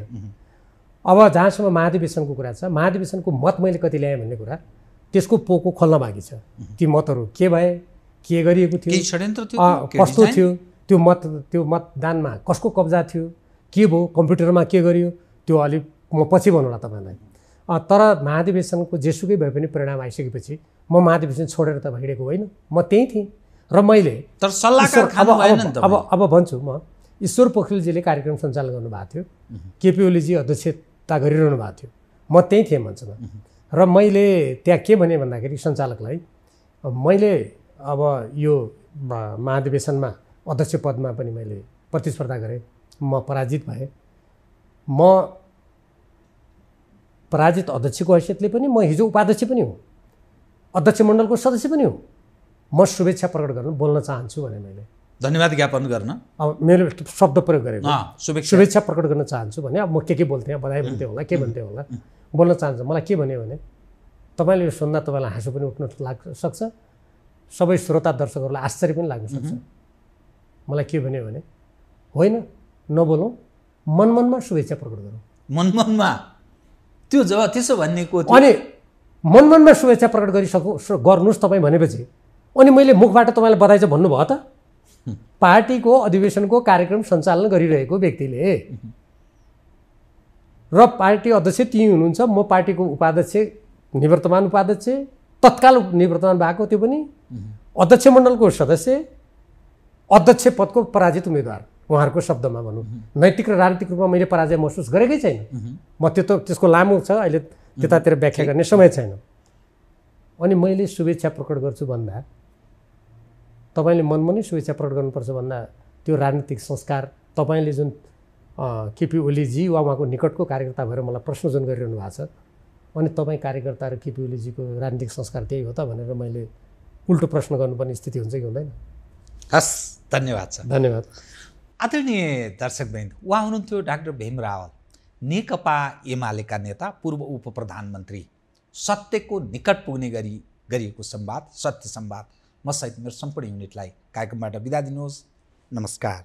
अब जहाँसम्म महाधिवेशनको कुरा छ, महाधिवेशनको मत मैले कति ल्याएँ भन्ने कुरा त्यसको पोको खोल्न बाँकी छ। ती मतहरू के भए, के गरिएको थियो, कस्तो थियो, त्यो मतदानमा कसको कब्जा थियो, के भयो, कम्प्युटरमा के गरियो, त्यो अलिक म पछि भन्नुला तपाईँलाई। तर महाधिवेशनको जेसुकै भए पनि परिणाम आइसकेपछि म महाधिवेशन छोडेर त हिँडेको होइन, म त्यहीँ थिएँ। र मैले तर सल्लाहकार खानु भएन नि त। अब भन्छु म, ईश्वर पोखरेलजीले कार्यक्रम सञ्चालन गर्नुभएको थियो, केपी ओलीजी अध्यक्षता गरिरहनु भएको थियो, म त्यहीँ थिएँ मञ्चमा। र मैले त्यहाँ के भने भन्दाखेरि सञ्चालकलाई, मैले अब यो महाधिवेशनमा अध्यक्ष पदमा पनि मैले प्रतिस्पर्धा गरेँ, म पराजित भएँ। म पराजित अध्यक्षको हैसियतले पनि, म हिजो उपाध्यक्ष पनि हुँ, अध्यक्ष मण्डलको सदस्य पनि हुँ, म शुभेच्छा प्रकट गर्न बोल्न चाहन्छु भने मैले धन्यवाद ज्ञापन गर्न, अब मेरो शब्द प्रयोग गरेको शुभेच्छा प्रकट गर्न चाहन्छु भने, अब म के बोल्थेँ, बधाई भन्थेँ होला, के भन्थेँ होला, बोल्न चाहन्छु। मलाई के भन्यो भने, तपाईँले यो सुन्दा तपाईँलाई हाँसो पनि उठ्न सक्छ, सबै श्रोता दर्शकहरूलाई आश्चर्य पनि लाग्न सक्छ। मलाई के भन्यो भने, होइन नबोलौँ, मनमनमा शुभेच्छा प्रकट गरौँ। मनमनमा त्यो जब त्यसो भनेको थियो, अनि मनमनमा शुभेच्छा प्रकट गर्नुहोस् तपाईँ भनेपछि, अनि मैले मुखबाट तपाईँलाई बधाई चाहिँ भन्नुभयो त? पार्टीको अधिवेशनको कार्यक्रम सञ्चालन गरिरहेको व्यक्तिले र पार्टी अध्यक्ष ती हुनुहुन्छ, म पार्टीको उपाध्यक्ष, निवर्तमान उपाध्यक्ष, तत्काल निवर्तमान भएको, त्यो पनि अध्यक्ष मण्डलको सदस्य, अध्यक्ष पदको पराजित उम्मेदवार, उहाँहरूको शब्दमा भनौँ, नैतिक र राजनीतिक रूपमा मैले पराजय महसुस गरेकै छैन। म त्यसको लामो छ, अहिले त्यतातिर व्याख्या गर्ने समय छैन। अनि मैले शुभेच्छा प्रकट गर्छु भन्दा, तपाईँले मनमा नै शुभेच्छा प्रकट गर्नुपर्छ भन्दा, त्यो राजनीतिक संस्कार तपाईँले जुन केपी ओलीजी वा उहाँको निकटको कार्यकर्ता भएर मलाई प्रश्न जुन गरिरहनु भएको छ, अनि तपाईँ कार्यकर्ता र केपी ओलीजीको राजनीतिक संस्कार त्यही हो त भनेर मैले उल्टो प्रश्न गर्नुपर्ने स्थिति हुन्छ कि हुँदैन? हस्, धन्यवाद छ। धन्यवाद। आदरणीय दर्शकवृन्द, उहाँ हुनुहुन्थ्यो डाक्टर भीम रावल, नेकपा एमालेका नेता, पूर्व उप प्रधानमन्त्री। सत्यको निकट पुग्ने गरी गरिएको संवाद, सत्य संवाद। म सहित मेरो सम्पूर्ण युनिटलाई कार्यक्रमबाट बिदा दिनुहोस्। नमस्कार।